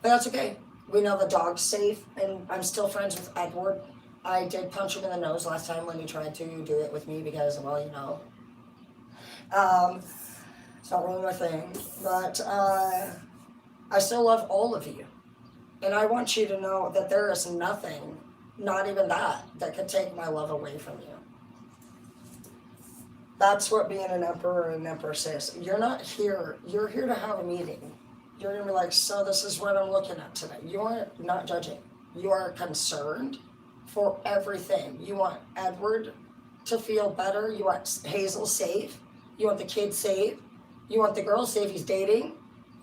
But that's okay. We know the dog's safe, and I'm still friends with Edward. I did punch him in the nose last time when he tried to do it with me because, it's not really my thing. But I still love all of you. And I want you to know that there is nothing, not even that could take my love away from you. That's what being an emperor and empress is. You're not here. You're here to have a meeting. You're going to be like, so this is what I'm looking at today. You're not judging. You are concerned for everything. You want Edward to feel better. You want Hazel safe. You want the kid safe. You want the girl safe he's dating.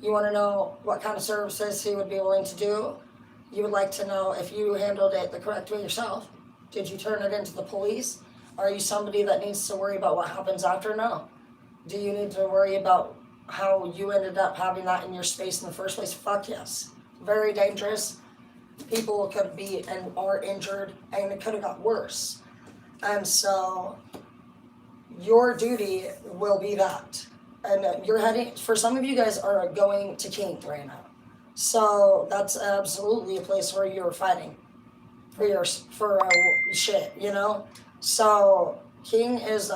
You want to know what kind of services he would be willing to do. You would like to know if you handled it the correct way yourself. Did you turn it into the police? Are you somebody that needs to worry about what happens after? No. Do you need to worry about how you ended up having that in your space in the first place? Fuck yes. Very dangerous. People could be and are injured, and it could have got worse. And so your duty will be that. And you're heading, for some of you guys are going to King right now. So that's absolutely a place where you're fighting for shit, So King is,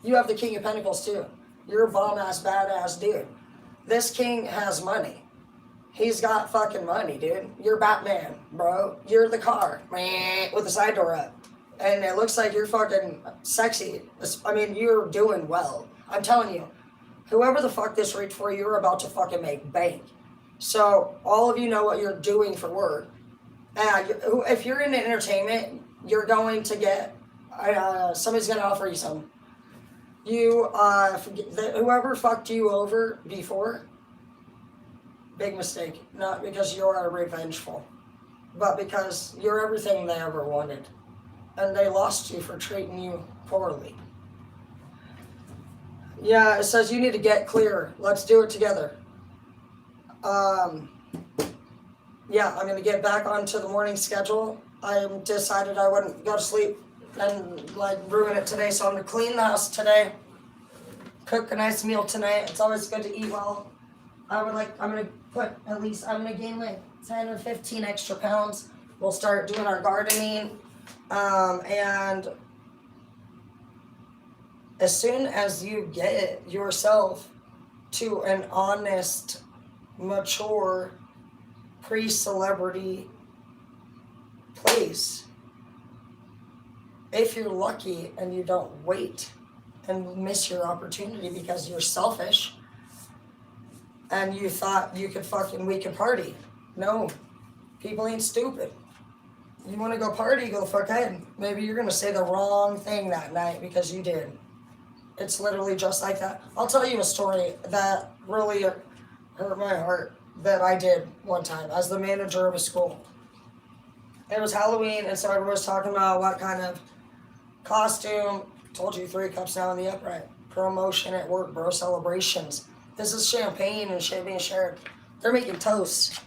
You have the King of Pentacles too. You're a bomb-ass, badass dude. This king has money. He's got fucking money, dude. You're Batman, bro. You're the car, man, with the side door up. And it looks like you're fucking sexy. I mean, you're doing well. I'm telling you, whoever the fuck this reached for, you're about to fucking make bank. So all of you know what you're doing for work. And if you're in entertainment, you're going to get, somebody's going to offer you something. Whoever fucked you over before, big mistake. Not because you are revengeful, but because you're everything they ever wanted. And they lost you for treating you poorly. Yeah, it says you need to get clear. Let's do it together. Yeah, I'm going to get back onto the morning schedule. I decided I wouldn't go to sleep and like ruin it today, so I'm going to clean the house today. Cook a nice meal tonight. It's always good to eat well. I'm going to gain like 10 or 15 extra pounds. We'll start doing our gardening. And as soon as you get yourself to an honest, mature, pre-celebrity place, if you're lucky and you don't wait and miss your opportunity because you're selfish and you thought we could party. No, people ain't stupid. You want to go party, go the fuck ahead. Maybe you're going to say the wrong thing that night because you did. It's literally just like that. I'll tell you a story that really hurt my heart that I did one time as the manager of a school. It was Halloween, and so everyone was talking about what kind of costume. Told you 3 cups now in the upright. Promotion at work, bro. Celebrations. This is champagne and shit being shared. They're making toast.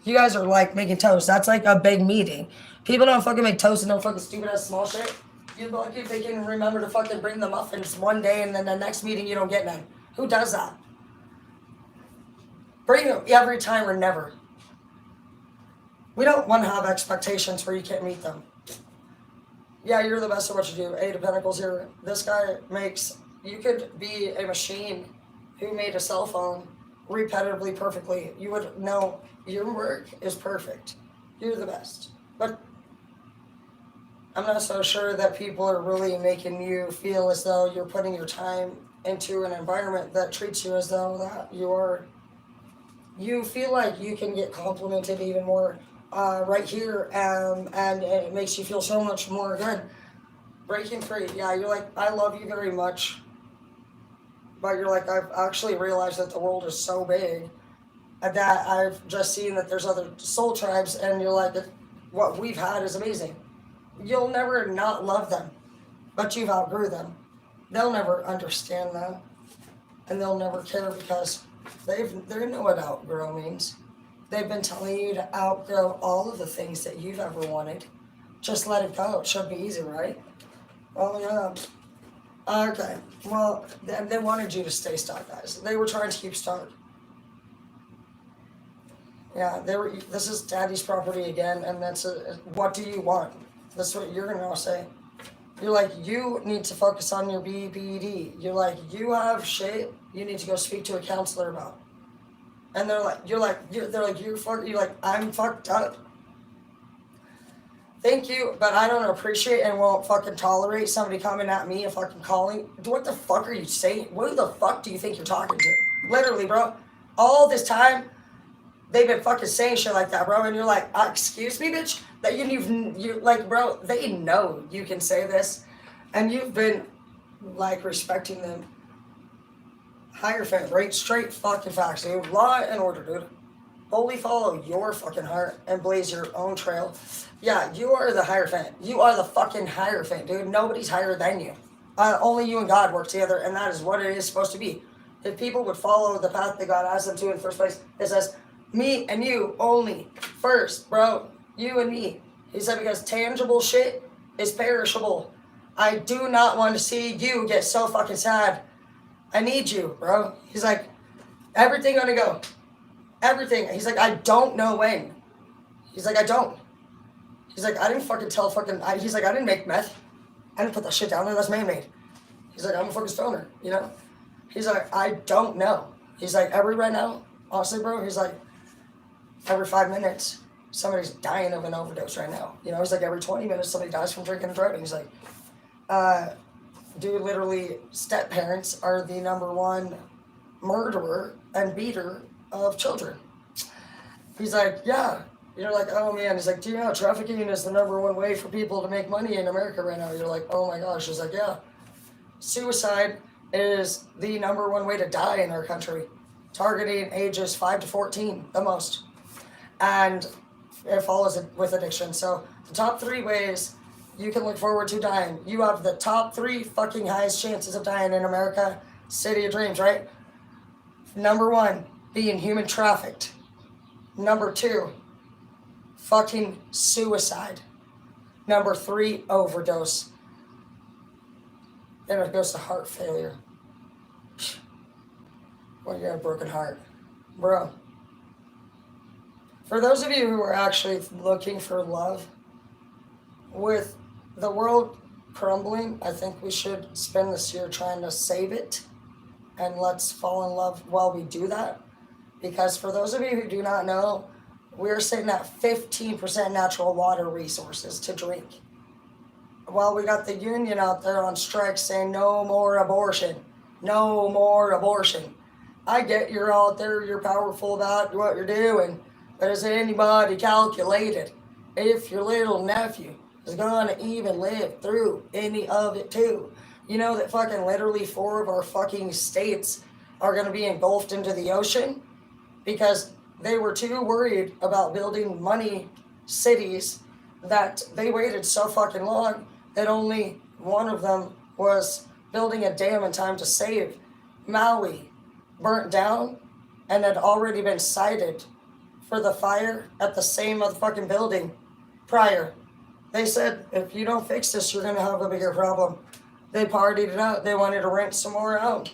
You guys are like making toast. That's like a big meeting. People don't fucking make toast and don't fucking stupid ass small shit. You're lucky if they can remember to fucking bring the muffins one day and then the next meeting you don't get none. Who does that? Bring them every time or never. We don't want to have expectations where you can't meet them. Yeah, you're the best at what you do. 8 of Pentacles here. This guy makes... You could be a machine who made a cell phone repetitively perfectly. You would know your work is perfect. You're the best. But I'm not so sure that people are really making you feel as though you're putting your time into an environment that treats you as though that you feel like you can get complimented even more right here, and it makes you feel so much more good. Breaking free, yeah, you're like, I love you very much, but you're like, I've actually realized that the world is so big that I've just seen that there's other soul tribes, and you're like, what we've had is amazing. You'll never not love them, but you've outgrew them. They'll never understand that, and they'll never care because they know what outgrow means. They've been telling you to outgrow all of the things that you've ever wanted. Just let it go. It should be easy, right? Oh, yeah. Okay. Well, they wanted you to stay stuck, guys. They were trying to keep stuck. Yeah, this is Daddy's property again, and what do you want? That's what you're going to say. You're like, you need to focus on your BBD. You're like, you have shit you need to go speak to a counselor about. And they're like, I'm fucked up. Thank you, but I don't appreciate and won't fucking tolerate somebody coming at me and fucking calling. What the fuck are you saying? Who the fuck do you think you're talking to? Literally, bro. All this time, they've been fucking saying shit like that, bro. And you're like, excuse me, bitch? That you like, bro, they know you can say this. And you've been, like, respecting them. Hierophant, right? Straight fucking facts, dude. Law and order, dude. Only follow your fucking heart and blaze your own trail. Yeah, you are the Hierophant. You are the fucking Hierophant, dude. Nobody's higher than you. Only you and God work together, and that is what it is supposed to be. If people would follow the path that God asked them to in the first place, it says, me and you only first, bro. You and me. He said, because tangible shit is perishable. I do not want to see you get so fucking sad. I need you, bro. He's like, everything gonna go. Everything. He's like, I don't know when. He's like, I don't. He's like, I didn't fucking tell fucking... he's like, I didn't make meth. I didn't put that shit down there. That's man-made. He's like, I'm a fucking stoner, you know? He's like, I don't know. He's like, right now, honestly, bro, he's like, every 5 minutes, somebody's dying of an overdose right now. You know, he's like, every 20 minutes, somebody dies from drinking and driving. He's like, dude, literally, step parents are the #1 murderer and beater of children. He's like, yeah. You're like, oh man. He's like, do you know trafficking is the #1 way for people to make money in America right now? You're like, oh my gosh. He's like, yeah. Suicide is the #1 way to die in our country, targeting ages 5 to 14 the most. And it follows it with addiction. So the top 3 ways you can look forward to dying. You have the top 3 fucking highest chances of dying in America. City of dreams, right? #1, being human trafficked. #2, fucking suicide. #3, overdose. Then it goes to heart failure. When you have a broken heart. Bro. For those of you who are actually looking for love, with the world crumbling, I think we should spend this year trying to save it. And let's fall in love while we do that. Because for those of you who do not know, we're sitting at 15% natural water resources to drink. While we got the union out there on strike saying no more abortion. No more abortion. I get you're out there, you're powerful about what you're doing, but has anybody calculated if your little nephew is gonna even live through any of it too? You know that fucking literally 4 of our fucking states are gonna be engulfed into the ocean because they were too worried about building money cities that they waited so fucking long that only one of them was building a dam in time to save Maui, burnt down, and had already been cited for the fire at the same motherfucking building prior. They said, if you don't fix this, you're gonna have a bigger problem. They partied it out. They wanted to rent some more out.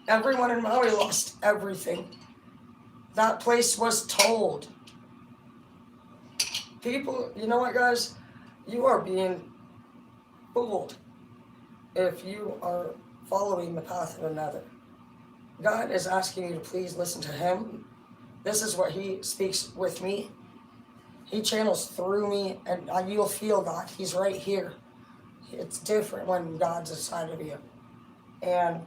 Everyone in Maui lost everything. That place was told. People, you know what, guys? You are being fooled if you are following the path of another. God is asking you to please listen to Him. This is what He speaks with me. He channels through me, and you'll feel God. He's right here. It's different when God's inside of you. And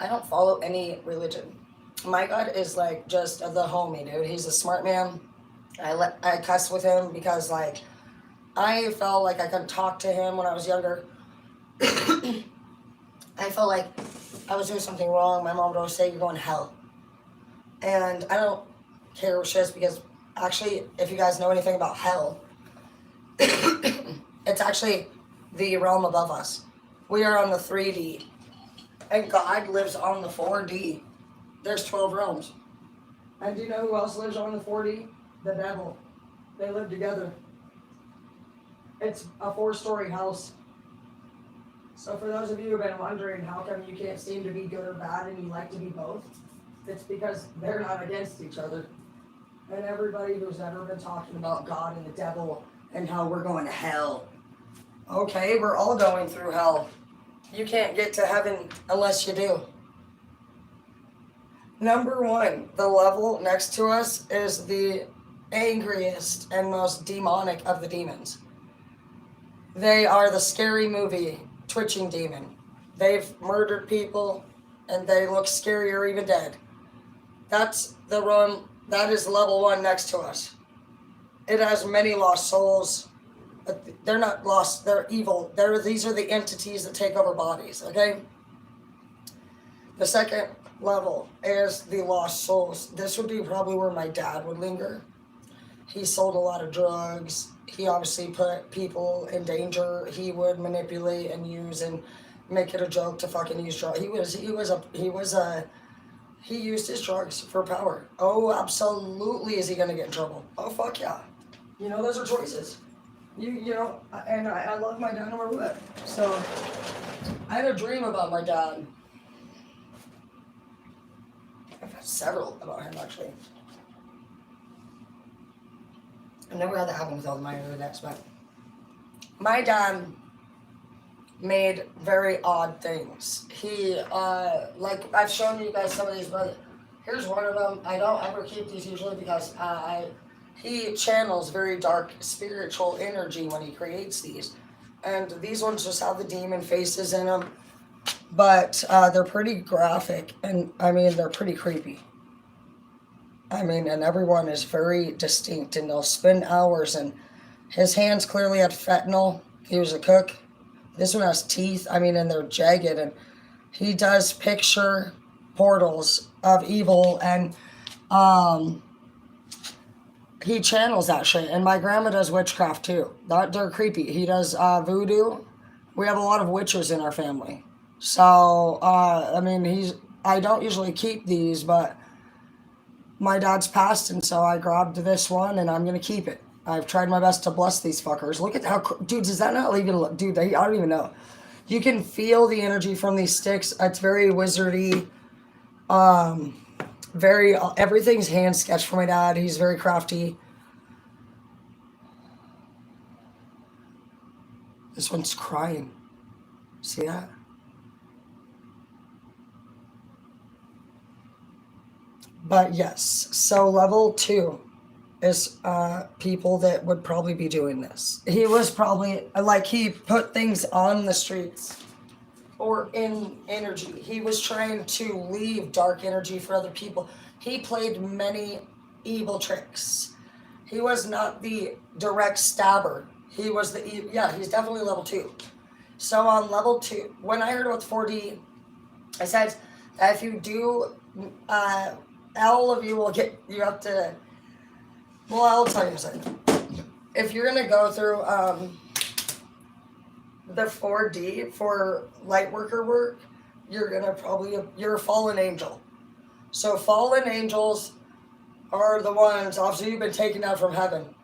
I don't follow any religion. My God is like just the homie, dude. He's a smart man. I cuss with him because like I felt like I couldn't talk to him when I was younger. I felt like I was doing something wrong. My mom would always say, you're going to hell. And I don't care what shit, because actually, if you guys know anything about hell, it's actually the realm above us. We are on the 3D. And God lives on the 4D. There's 12 realms. And do you know who else lives on the 4D? The devil. They live together. It's a 4-story house. So for those of you who have been wondering how come you can't seem to be good or bad and you like to be both, it's because they're not against each other. And everybody who's ever been talking about God and the devil and how we're going to hell. Okay, we're all going through hell. You can't get to heaven unless you do. #1, the level next to us is the angriest and most demonic of the demons. They are the scary movie twitching demon. They've murdered people and they look scary or even dead. That's the one, that is level 1 next to us. It has many lost souls. But they're not lost, they're evil. These are the entities that take over bodies, okay? The second level is the lost souls. This would be probably where my dad would linger. He sold a lot of drugs. He obviously put people in danger. He would manipulate and use and make it a joke to fucking use drugs. He used his drugs for power. Oh, absolutely is he gonna get in trouble. Oh, fuck yeah. You know, those are choices. You know, and I love my dad no matter what. So, I had a dream about my dad. I've had several about him, actually. I've never had that happen with all my other dads, but my dad made very odd things. He, like, I've shown you guys some of these, but here's one of them. I don't ever keep these usually because he channels very dark spiritual energy when he creates these. And these ones just have the demon faces in them. But they're pretty graphic, and I mean, they're pretty creepy. I mean, and everyone is very distinct, and they'll spend hours. And his hands clearly had fentanyl. He was a cook. This one has teeth. I mean, and they're jagged. And he does picture portals of evil, and um, he channels that shit. And my grandma does witchcraft too. They're creepy. He does voodoo. We have a lot of witches in our family. So, I mean, I don't usually keep these, but my dad's passed, and so I grabbed this one, and I'm gonna keep it. I've tried my best to bless these fuckers. Look at how, dude, does that not even look, dude, I don't even know. You can feel the energy from these sticks. It's very wizardy. Very, everything's hand sketched for my dad. He's very crafty. This one's crying. See that? But yes, so level 2 is people that would probably be doing this. He was probably, like, he put things on the streets or in energy. He was trying to leave dark energy for other people. He played many evil tricks. He was not the direct stabber. He was yeah, he's definitely level 2. So on level 2, when I heard about the 4D, I said that if you do, all of you will get, you have to, well, I'll tell you something. If you're going to go through the 4D for light worker work, you're going to probably, you're a fallen angel. So fallen angels are the ones, obviously you've been taken out from heaven.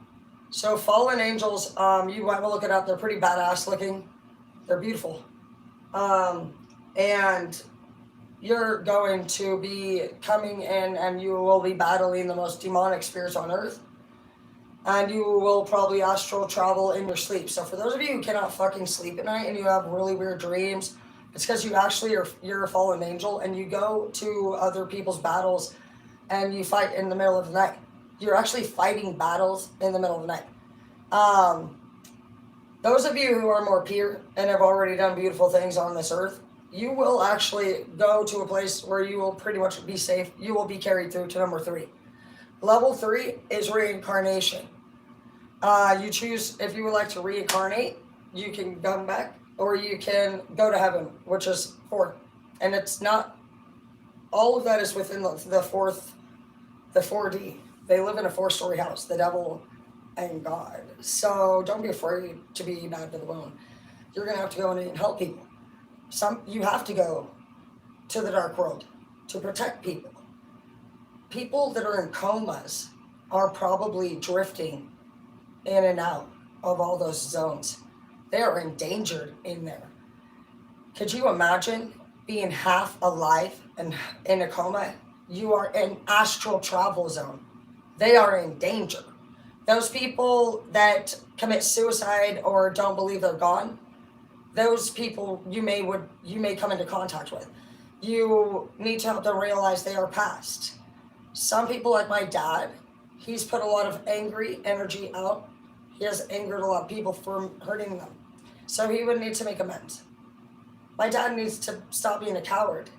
So fallen angels, you might look it up, they're pretty badass looking. They're beautiful. And you're going to be coming in and you will be battling the most demonic spirits on earth. And you will probably astral travel in your sleep. So for those of you who cannot fucking sleep at night and you have really weird dreams, it's because you actually you're a fallen angel and you go to other people's battles and you fight in the middle of the night. You're actually fighting battles in the middle of the night. Those of you who are more pure and have already done beautiful things on this earth, you will actually go to a place where you will pretty much be safe. You will be carried through to number 3. Level 3 is reincarnation. You choose if you would like to reincarnate, you can come back, or you can go to heaven, which is 4. And it's not, all of that is within the 4D. They live in a 4-story house, the devil and God. So don't be afraid to be bad to the bone. You're going to have to go in and help people. You have to go to the dark world to protect people. People that are in comas are probably drifting in and out of all those zones. They are endangered in there. Could you imagine being half alive and in a coma? You are in astral travel zone. They are in danger. Those people that commit suicide or don't believe they're gone, those people you may come into contact with. You need to help them realize they are past. Some people, like my dad, he's put a lot of angry energy out. He has angered a lot of people for hurting them. So he would need to make amends. My dad needs to stop being a coward.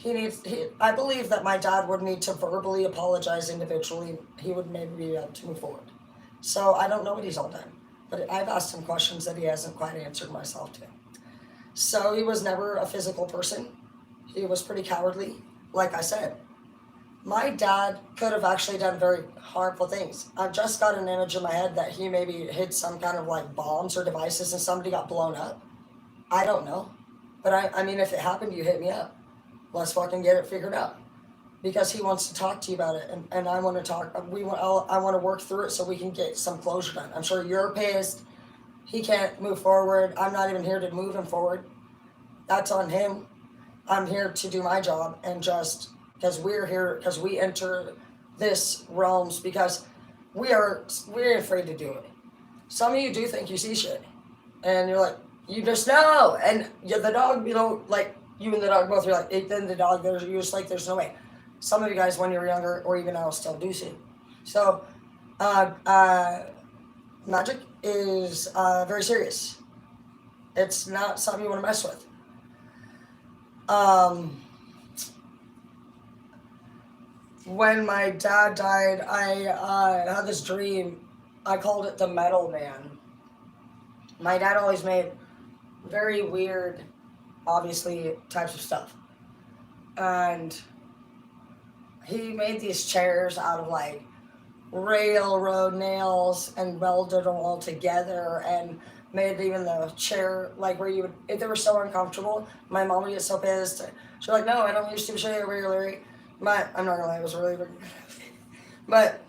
I believe that my dad would need to verbally apologize individually. He would maybe be able to move forward. So I don't know what he's all done. But I've asked him questions that he hasn't quite answered myself to. So he was never a physical person. He was pretty cowardly. Like I said, my dad could have actually done very harmful things. I've just got an image in my head that he maybe hit some kind of like bombs or devices and somebody got blown up. I don't know. But I mean, if it happened, you hit me up. Let's fucking get it figured out. Because he wants to talk to you about it, and I want to talk. I want to work through it so we can get some closure done. I'm sure you're pissed. He can't move forward. I'm not even here to move him forward. That's on him. I'm here to do my job, and just because we're here, because we enter this realms, because we're afraid to do it. Some of you do think you see shit, and you're like, You just know. And the dog, like, you and the dog both are like, then the dog, you're just like, there's no way. Some of you guys, when you're younger, or even now, still do see. So, uh, uh, magic is very serious. It's not something you want to mess with. Um, when my dad died, I had this dream. I called it the Metal Man. My dad always made very weird, obviously, types of stuff. And he made these chairs out of like railroad nails and welded them all together and made even the chair like where you would, if they were so uncomfortable, my mom would get so pissed. She's like, no, I don't used to show you regularly. But I'm not gonna lie, it was really weird. But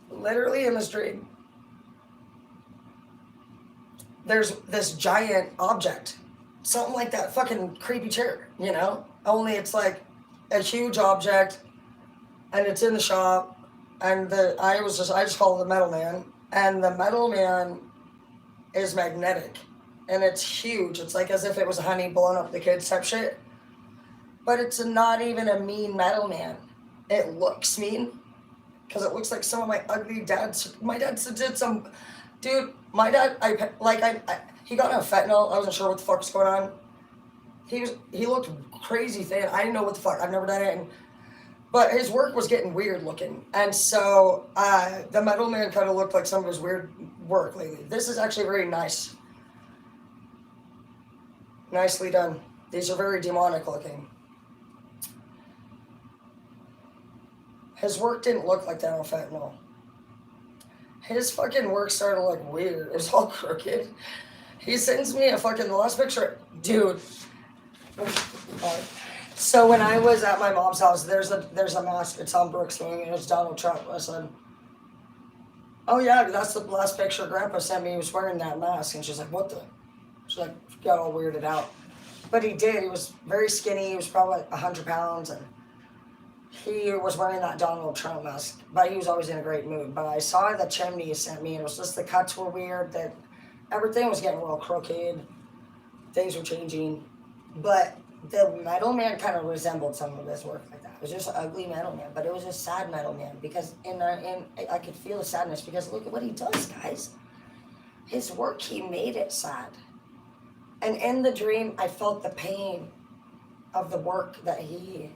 literally in this dream, there's this giant object, something like that fucking creepy chair, Only it's like a huge object, and it's in the shop, and I just call it the Metal Man, and the Metal Man is magnetic, and it's huge. It's like as if it was honey blowing up the kids type shit, but it's not even a mean Metal Man. It looks mean because it looks like some of my ugly dads. My dad did some, dude. My dad, he got on fentanyl. I wasn't sure what the fuck was going on. He looked crazy thin. I didn't know what the fuck. I've never done it, but his work was getting weird looking, and so the Metal Man kind of looked like some of his weird work lately. This is actually very nice, nicely done. These are very demonic looking. His work didn't look like that on fentanyl. His fucking work started to look weird. It was all crooked. He sends me the last picture. Dude. So when I was at my mom's house, there's a mask. It's on Brooks' name, and it's Donald Trump. I said, oh yeah, that's the last picture Grandpa sent me. He was wearing that mask. And she's like, what the? She's like, got all weirded out. But he did. He was very skinny. He was probably like 100 pounds. And he was wearing that Donald Trump mask, but he was always in a great mood. But I saw the chimney he sent me, and it was just the cuts were weird, that everything was getting real crooked, things were changing. But the Metal Man kind of resembled some of his work like that. It was just an ugly Metal Man, but it was a sad Metal Man because I could feel the sadness because look at what he does, guys. His work, he made it sad. And in the dream, I felt the pain of the work that he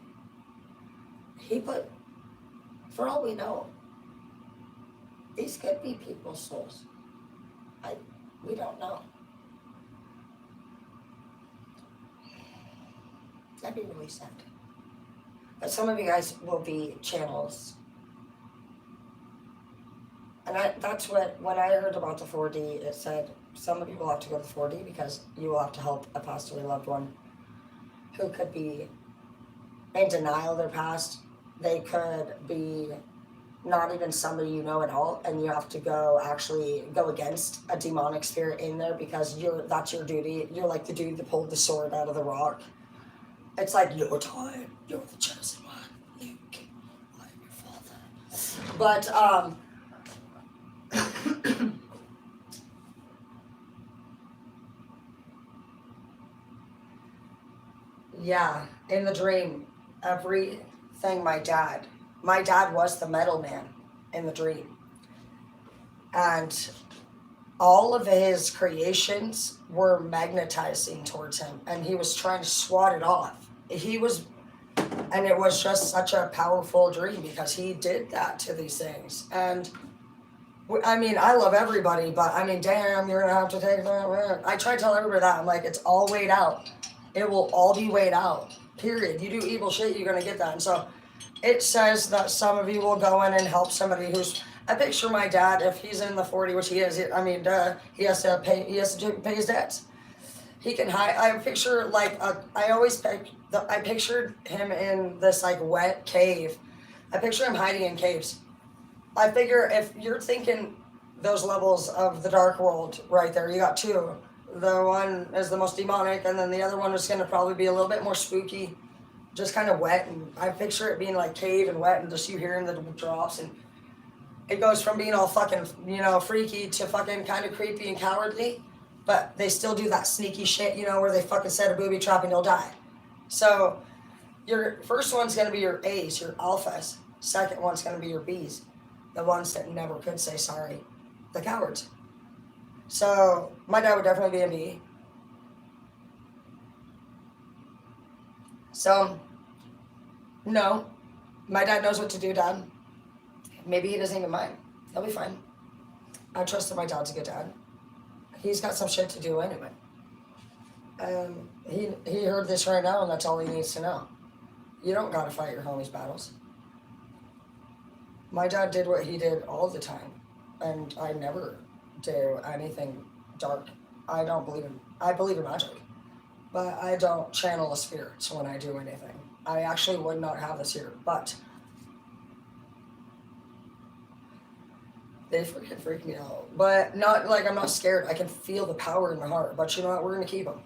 put, for all we know, these could be people's souls. We don't know. That'd be really sad. But some of you guys will be channels. And that's when I heard about the 4D, it said some of you will have to go to the 4D because you will have to help a passed away loved one who could be in denial of their past. They could be not even somebody you know at all, and you have to go against a demonic spirit in there because that's your duty. You're like the dude that pulled the sword out of the rock. It's like your time. You're the chosen one, Luke. I am your father. But yeah, in the dream, everything my dad was the Metal Man in the dream. And all of his creations were magnetizing towards him, and he was trying to swat it off. And it was just such a powerful dream because he did that to these things. And I mean, I love everybody, but I mean, damn, you're gonna have to take that. I try to tell everybody that. I'm like, it's all weighed out. It will all be weighed out. Period. You do evil shit, you're gonna get that. And so it says that some of you will go in and help somebody who's. I picture my dad, if he's in the 40, which he is. I mean, he has to pay his debts. He can hide. I picture I pictured him in this like wet cave. I picture him hiding in caves. I figure if you're thinking those levels of the dark world right there, you got two. The one is the most demonic, and then the other one is going to probably be a little bit more spooky, just kind of wet. And I picture it being like cave and wet, and just you hearing the drops, and it goes from being all fucking, freaky to fucking kind of creepy and cowardly. But they still do that sneaky shit, where they fucking set a booby trap and you'll die. So your first one's gonna be your A's, your alphas. Second one's gonna be your B's, the ones that never could say sorry, the cowards. So my dad would definitely be a B. So no, my dad knows what to do, Dad. Maybe he doesn't even mind. He'll be fine. I trust that my dad's a good dad. He's got some shit to do anyway. He heard this right now, and that's all he needs to know. You don't gotta fight your homies' battles. My dad did what he did all the time, and I never do anything dark. I don't believe in. I believe in magic, but I don't channel the spirits when I do anything. I actually would not have this here, but they freaking freak me out. But not like I'm not scared. I can feel the power in my heart. But you know what? We're gonna keep them.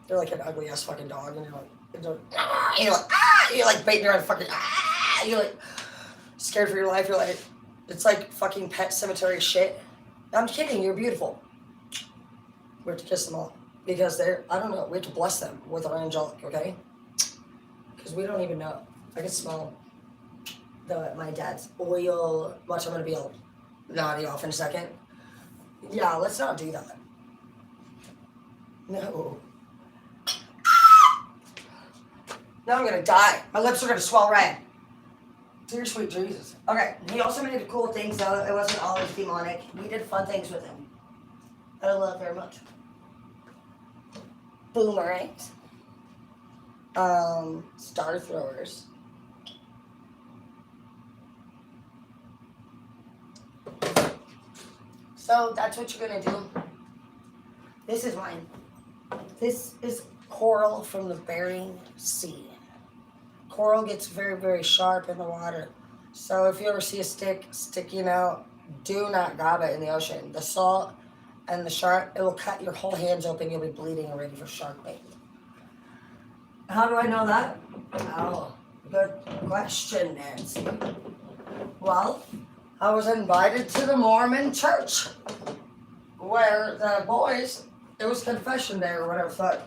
They're like an ugly ass fucking dog, and you're like baiting around fucking you're like scared for your life. You're like, it's like fucking Pet Cemetery shit. I'm kidding. You're beautiful. We have to kiss them all because they're, I don't know. We have to bless them with our angelic, okay? Because we don't even know. I can smell my dad's oil. Watch, I'm gonna be all naughty off in a second. Yeah, let's not do that. No. Now I'm gonna die. My lips are gonna swell red. Dear sweet Jesus. Okay, he also made cool things though. It wasn't always demonic. We did fun things with him. I love very much. Boomerangs. Star throwers. So that's what you're gonna do. This is mine. This is coral from the Bering Sea. Coral gets very, very sharp in the water. So if you ever see a stick sticking out, do not grab it in the ocean. The salt and the sharp, it will cut your whole hands open. You'll be bleeding and ready for shark bait. How do I know that? Oh, good question, Nancy. Well, I was invited to the Mormon church where the boys, it was confession day or whatever, fuck.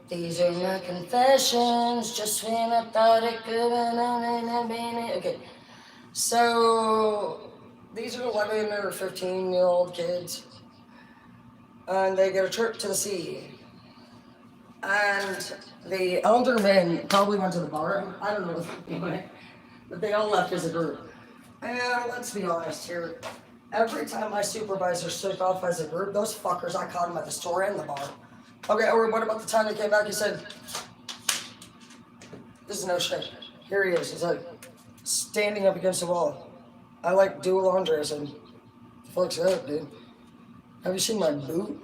These are my confessions, just when I thought it could have been. Okay, so these are 11 or 15-year-old kids, and they get a trip to the sea. And the elder men probably went to the bar. I don't know anyway, but they all left as a group. And let's be honest here. Every time my supervisor took off as a group, those fuckers, I caught them at the store and the bar. Okay, or what about the time they came back? He said, this is no shit. Here he is. He's like standing up against the wall. I like do laundry. I said, the fuck's that, dude? Have you seen my boot?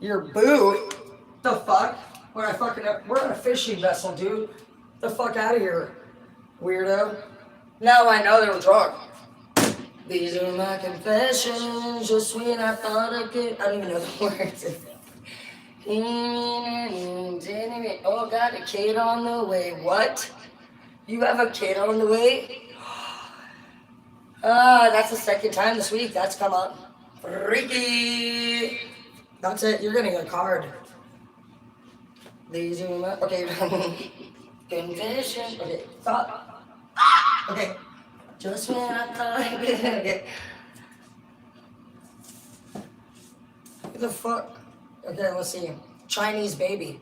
Your boot? The fuck? We're on a fishing vessel, dude. The fuck out of here, weirdo. Now I know they were drunk. These are my confessions, just when I thought I could. I don't even know the words. Oh, got a kid on the way. What? You have a kid on the way? That's the second time this week that's come up. Freaky. That's it. You're getting a card. These are my, okay. Confession. Okay. Stop. Okay. Just when I thought I could. Okay. What the fuck? Okay, let's see. Chinese baby.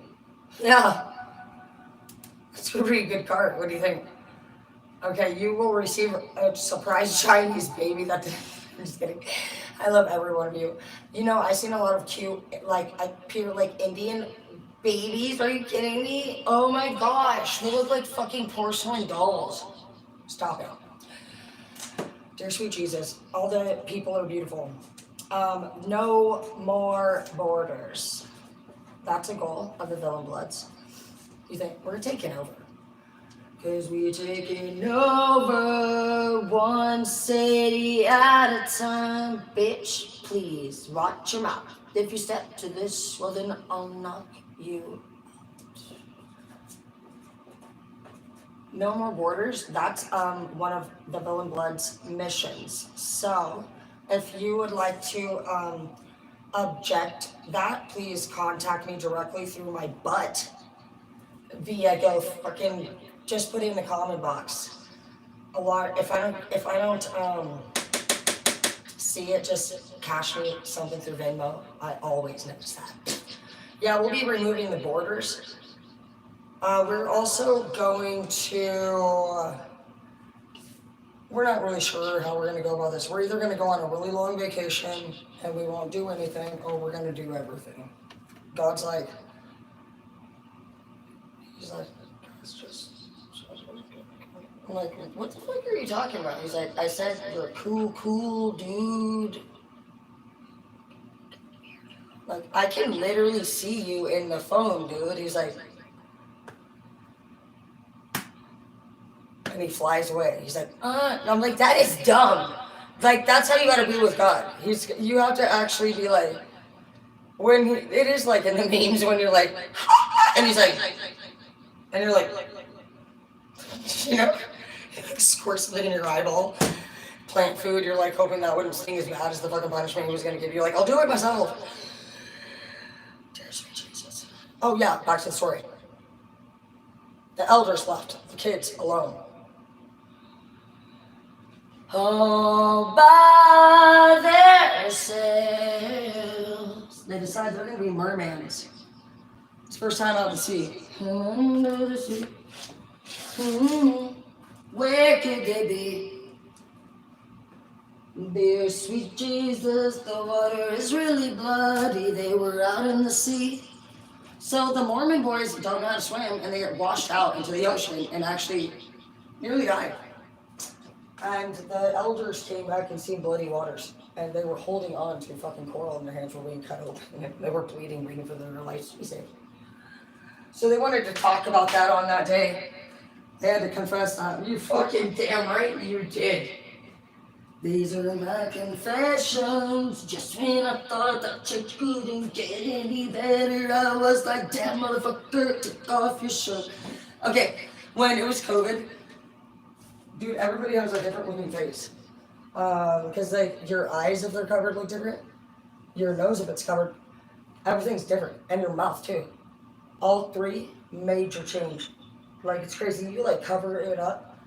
Yeah. It's a pretty good card. What do you think? Okay, you will receive a surprise Chinese baby. I'm just kidding. I love every one of you. You know, I've seen a lot of cute, like, I appear like Indian babies. Are you kidding me? Oh my gosh. They look like fucking porcelain dolls. Stop it. Dear sweet Jesus, all the people are beautiful. No more borders. That's a goal of the Villain Bloods. You think we're taking over? Cause we're taking over one city at a time. Bitch, please watch your mouth. If you step to this, well then I'll knock you No More Borders, that's one of the Villain Blood's missions. So, if you would like to object that, please contact me directly through my butt via go fucking just put it in the comment box. A lot if I don't see it, just cash me something through Venmo. I always notice that. Yeah, we'll be removing the borders. We're also going to. We're not really sure how we're going to go about this. We're either going to go on a really long vacation and we won't do anything, or we're going to do everything. God's like, he's like, it's just. I'm like, what the fuck are you talking about? He's like, I said you're a cool dude. Like, I can literally see you in the phone, dude. He's like, and he flies away. He's like, and I'm like, that is dumb. Like, that's how you gotta be with God. You have to actually be like, it is like in the memes when you're like, and he's like, and you're like, you know, he like squirts something in your eyeball. Plant food, you're like hoping that wouldn't sting as bad as the fucking punishment he was gonna give you. Like, I'll do it myself. Dear sweet Jesus. Oh yeah, back to the story. The elders left, the kids alone. All by themselves. They decide they're gonna be mermaids. It's the first time out of the sea. Under the sea. Where could they be? Dear sweet Jesus, the water is really bloody. They were out in the sea. So the Mormon boys don't know how to swim and they get washed out into the ocean and actually nearly died. And the elders came back and seen bloody waters. And they were holding on to fucking coral and their hands were being cut open. And they were bleeding for their lives to be saved. So they wanted to talk about that on that day. They had to confess that. You fucking damn right you did. These are my confessions. Just when I thought that you couldn't get any better, I was like, damn motherfucker, take off your shirt. Okay, when it was COVID, dude, everybody has a different looking face. Because like your eyes, if they're covered, look different. Your nose, if it's covered, everything's different, and your mouth too. All three major change. Like it's crazy. You like cover it up.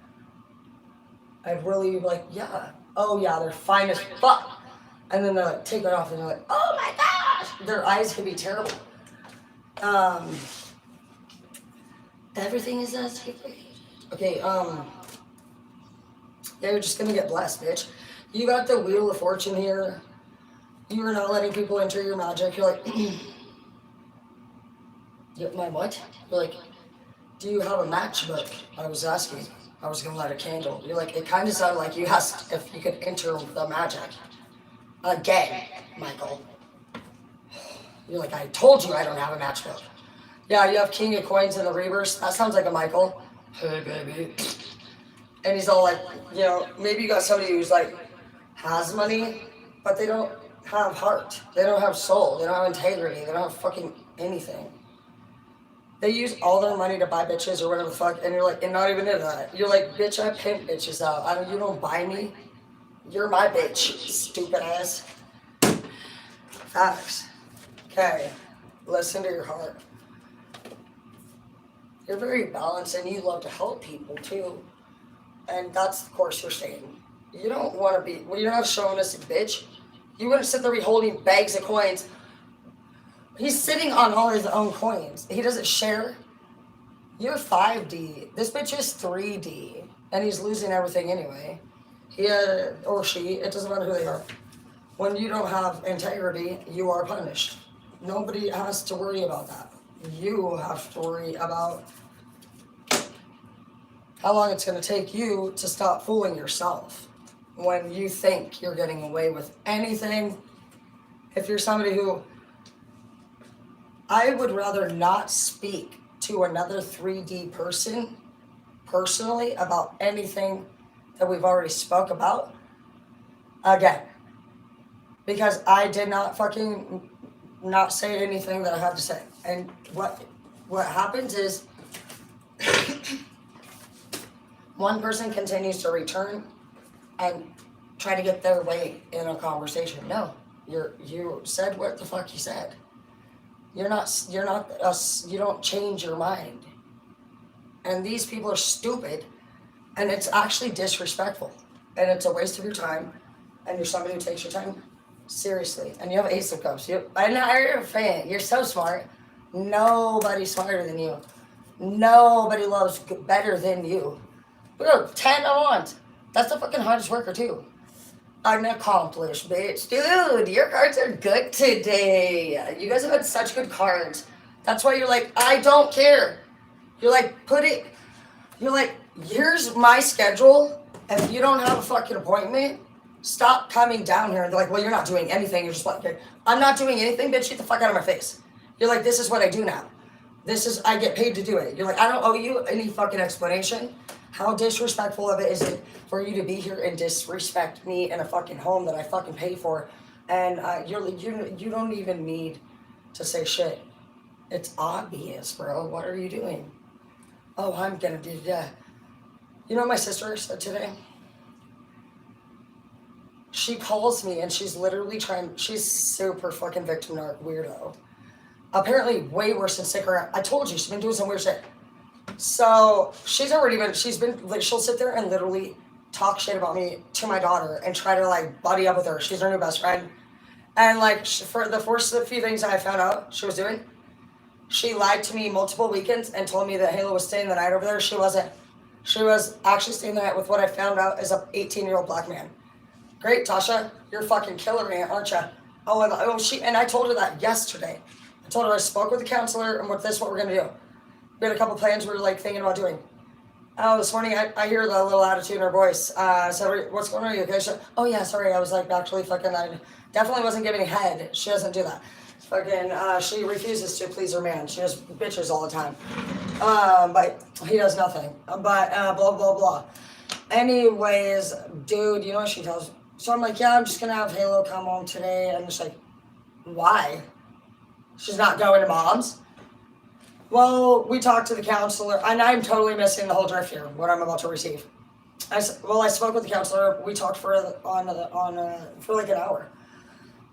I'd really like, yeah. Oh yeah, they're fine as fuck. And then they like take it off, and they're like, oh my gosh, their eyes can be terrible. Everything is as okay. They're just gonna get blessed, bitch. You got the Wheel of Fortune here. You are not letting people enter your magic. You're like, my what? You're like, do you have a matchbook? I was asking. I was gonna light a candle. You're like, it kind of sounded like you asked if you could enter the magic. Again, Michael. You're like, I told you I don't have a matchbook. Yeah, you have King of Coins in the reverse. That sounds like a Michael. Hey, baby. And he's all like, maybe you got somebody who's like, has money, but they don't have heart. They don't have soul. They don't have integrity. They don't have fucking anything. They use all their money to buy bitches or whatever the fuck, and you're like, and not even into that. You're like, bitch, I pimp bitches out. You don't buy me. You're my bitch, stupid ass. Facts. Okay, listen to your heart. You're very balanced, and you love to help people too, and that's the course you're staying. You don't want to be. Well, you're not showing us a bitch. You wouldn't sit there be holding bags of coins. He's sitting on all his own coins. He doesn't share. You're 5D. This bitch is 3D. And he's losing everything anyway. Or she, it doesn't matter who they are. When you don't have integrity, you are punished. Nobody has to worry about that. You have to worry about how long it's going to take you to stop fooling yourself. When you think you're getting away with anything, if you're somebody who... I would rather not speak to another 3D person personally about anything that we've already spoke about again. Because I did not fucking not say anything that I have to say. And what happens is one person continues to return and try to get their way in a conversation. No, you said what the fuck you said. You're not us. You don't change your mind. And these people are stupid, and it's actually disrespectful, and it's a waste of your time. And you're somebody who takes your time seriously, and you have Ace of Cups. And you're a fan. You're so smart. Nobody's smarter than you. Nobody loves better than you. Bro, 10 of wands. That's the fucking hardest worker too. An accomplished bitch. Dude, your cards are good today. You guys have had such good cards. That's why you're like, I don't care. You're like, you're like, here's my schedule. If you don't have a fucking appointment, stop coming down here. And they're like, well, you're not doing anything. You're just like, I'm not doing anything, bitch. Get the fuck out of my face. You're like, this is what I do now. I get paid to do it. You're like, I don't owe you any fucking explanation. How disrespectful of it is it for you to be here and disrespect me in a fucking home that I fucking pay for? And you don't even need to say shit. It's obvious, bro. What are you doing? Oh, I'm gonna do that. You know what my sister said today? She calls me and she's literally she's super fucking victim narc weirdo. Apparently way worse than sick around. I told you, she's been doing some weird shit. So she'll sit there and literally talk shit about me to my daughter and try to like buddy up with her. She's her new best friend. And like for the first few things I found out she was doing, she lied to me multiple weekends and told me that Halo was staying the night over there. She wasn't. She was actually staying the night with what I found out is a 18-year-old black man. Great, Tasha. You're fucking killer, man, aren't you? And I told her that yesterday. I told her I spoke with the counselor and what we're gonna do. We had a couple plans we were like thinking about doing. Oh, this morning I hear the little attitude in her voice. So what's going on? Are you okay? Oh yeah, sorry. I was like actually fucking. I definitely wasn't giving head. She doesn't do that. Fucking. She refuses to please her man. She just bitches all the time. But he does nothing. But blah blah blah. Anyways, dude, you know what she tells me? So I'm like, yeah, I'm just gonna have Halo come home today, and she's like, why? She's not going to mom's. Well, we talked to the counselor, and I'm totally missing the whole drift here, what I'm about to receive. I spoke with the counselor. We talked for like an hour,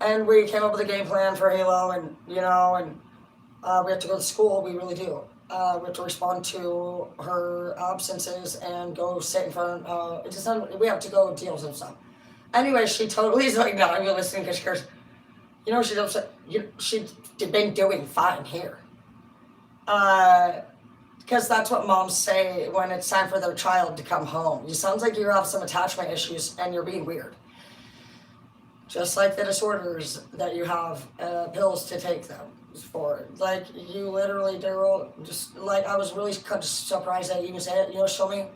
and we came up with a game plan for Halo, and we have to go to school. We really do. We have to respond to her absences and go sit in front. We have to go deal some stuff. Anyway, she totally is like, no, I'm listening because she cares. You know, she's been doing fine here. Because that's what moms say when it's time for their child to come home. It sounds like you have some attachment issues and you're being weird. Just like the disorders that you have, pills to take them for. Like, you literally, Daryl, just like, I was really surprised that you even said it. You know, show me.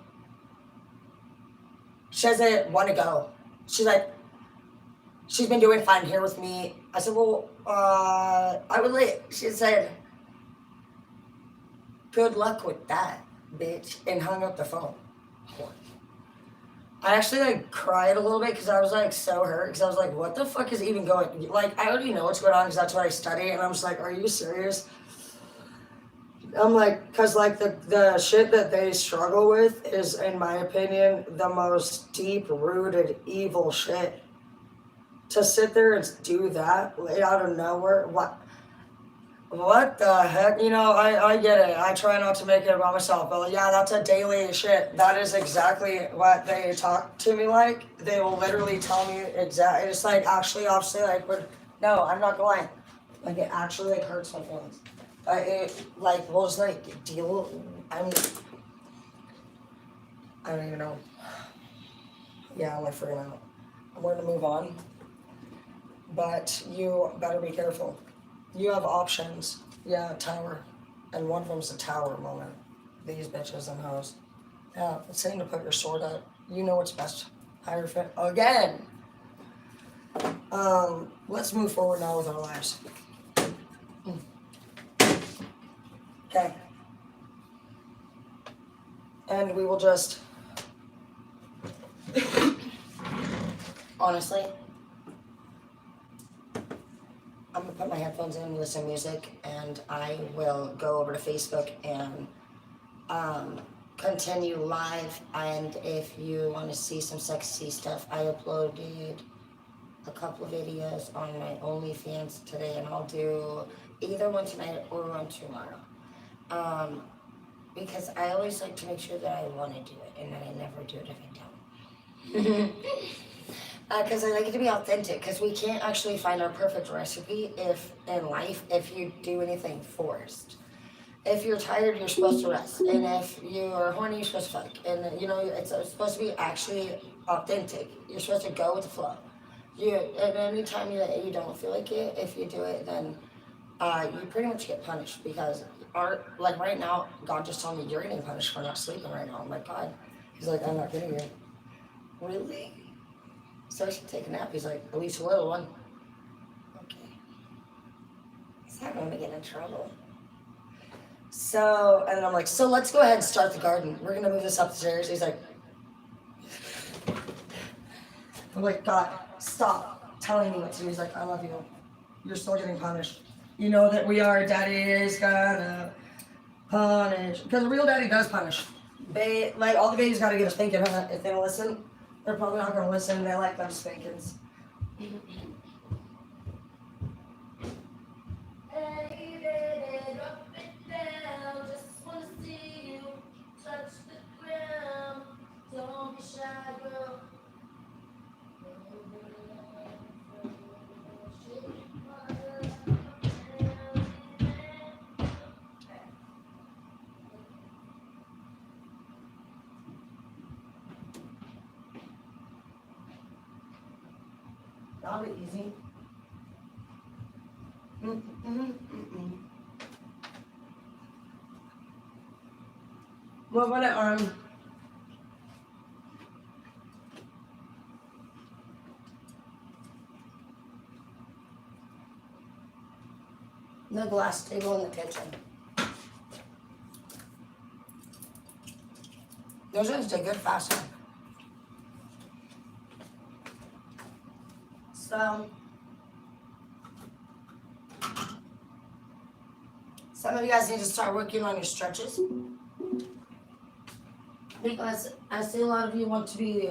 She doesn't want to go. She's like, she's been doing fine here with me. I said, well, I would like, she said, good luck with that, bitch, and hung up the phone. I actually like cried a little bit because I was like so hurt because I was like, what the fuck is even going, like, I already know what's going on because that's what I study, and I'm just like, are you serious? I'm like, because like the shit that they struggle with is, in my opinion, the most deep-rooted evil shit. To sit there and do that out of nowhere, what the heck? You know, I get it. I try not to make it about myself, but yeah, that's a daily shit. That is exactly what they talk to me like. They will literally tell me exactly. It's like, actually, obviously, like, but no, I'm not going. Like, it actually like hurts my feelings. We'll just like deal. I don't even know. Yeah, I'm like freaking out. I'm going to move on. But you better be careful. You have options. Yeah, tower. And one of them's a tower moment. These bitches and hoes. Yeah, it's saying to put your sword up. You know what's best. Higher fit. Again! Let's move forward now with our lives. Okay. And we will just... Honestly... I'm gonna put my headphones in, listen to music, and I will go over to Facebook and continue live, and if you want to see some sexy stuff, I uploaded a couple videos on my OnlyFans today, and I'll do either one tonight or one tomorrow. Because I always like to make sure that I want to do it, and that I never do it if I don't. Because I like it to be authentic, because we can't actually find our perfect recipe in life if you do anything forced. If you're tired, you're supposed to rest, and if you are horny, you're supposed to fuck, and it's supposed to be actually authentic. You're supposed to go with the flow. And anytime you don't feel like it, if you do it, then you pretty much get punished, because like right now, God just told me you're getting punished for not sleeping right now. I'm like, God. He's like, I'm not kidding you. Really? So I should take a nap. He's like, at least a little one. Okay. He's not going to get in trouble. So, and I'm like, so let's go ahead and start the garden. We're going to move this upstairs. He's like, I'm like, God, stop telling me what to do. He's like, I love you. You're still getting punished. You know that daddy is gonna punish. Because a real daddy does punish. Like, all the babies gotta get a spanking, huh? If they don't listen, they're probably not gonna listen. They like them spankings. Don't be shy, girl. That'll be easy. What about it, the glass table in the kitchen. Those are just a good fast one. So, some of you guys need to start working on your stretches, because I see a lot of you want to be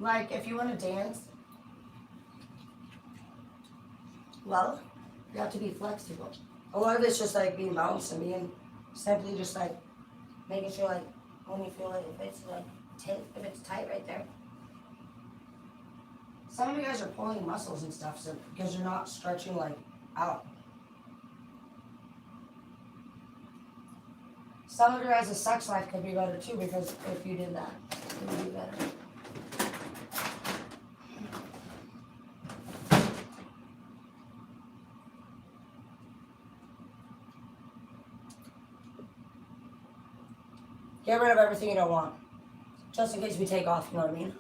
like, if you want to dance, well, you have to be flexible. A lot of it's just like being balanced and being simply just like making sure, like, when you feel like if it's tight right there. Some of you guys are pulling muscles and stuff, so because you're not stretching like out. Some of your guys' sex life could be better too, because if you did that, it would be better. Get rid of everything you don't want, just in case we take off, you know what I mean?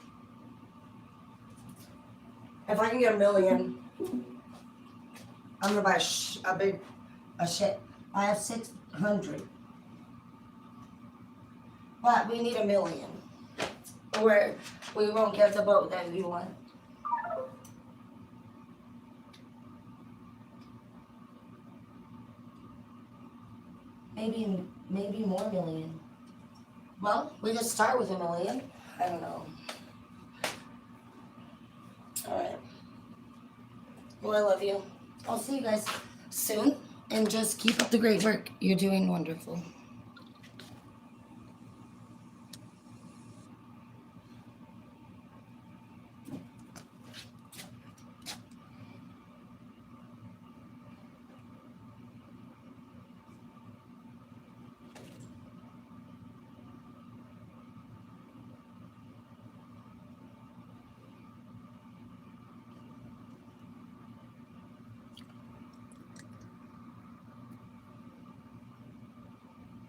If I can get $1 million, I'm gonna buy a shit. I have 600. But we need $1 million, or we won't get the boat that we want. Maybe more million. Well, we just start with $1 million. I don't know. Alright. Well, I love you. I'll see you guys soon. And just keep up the great work. You're doing wonderful.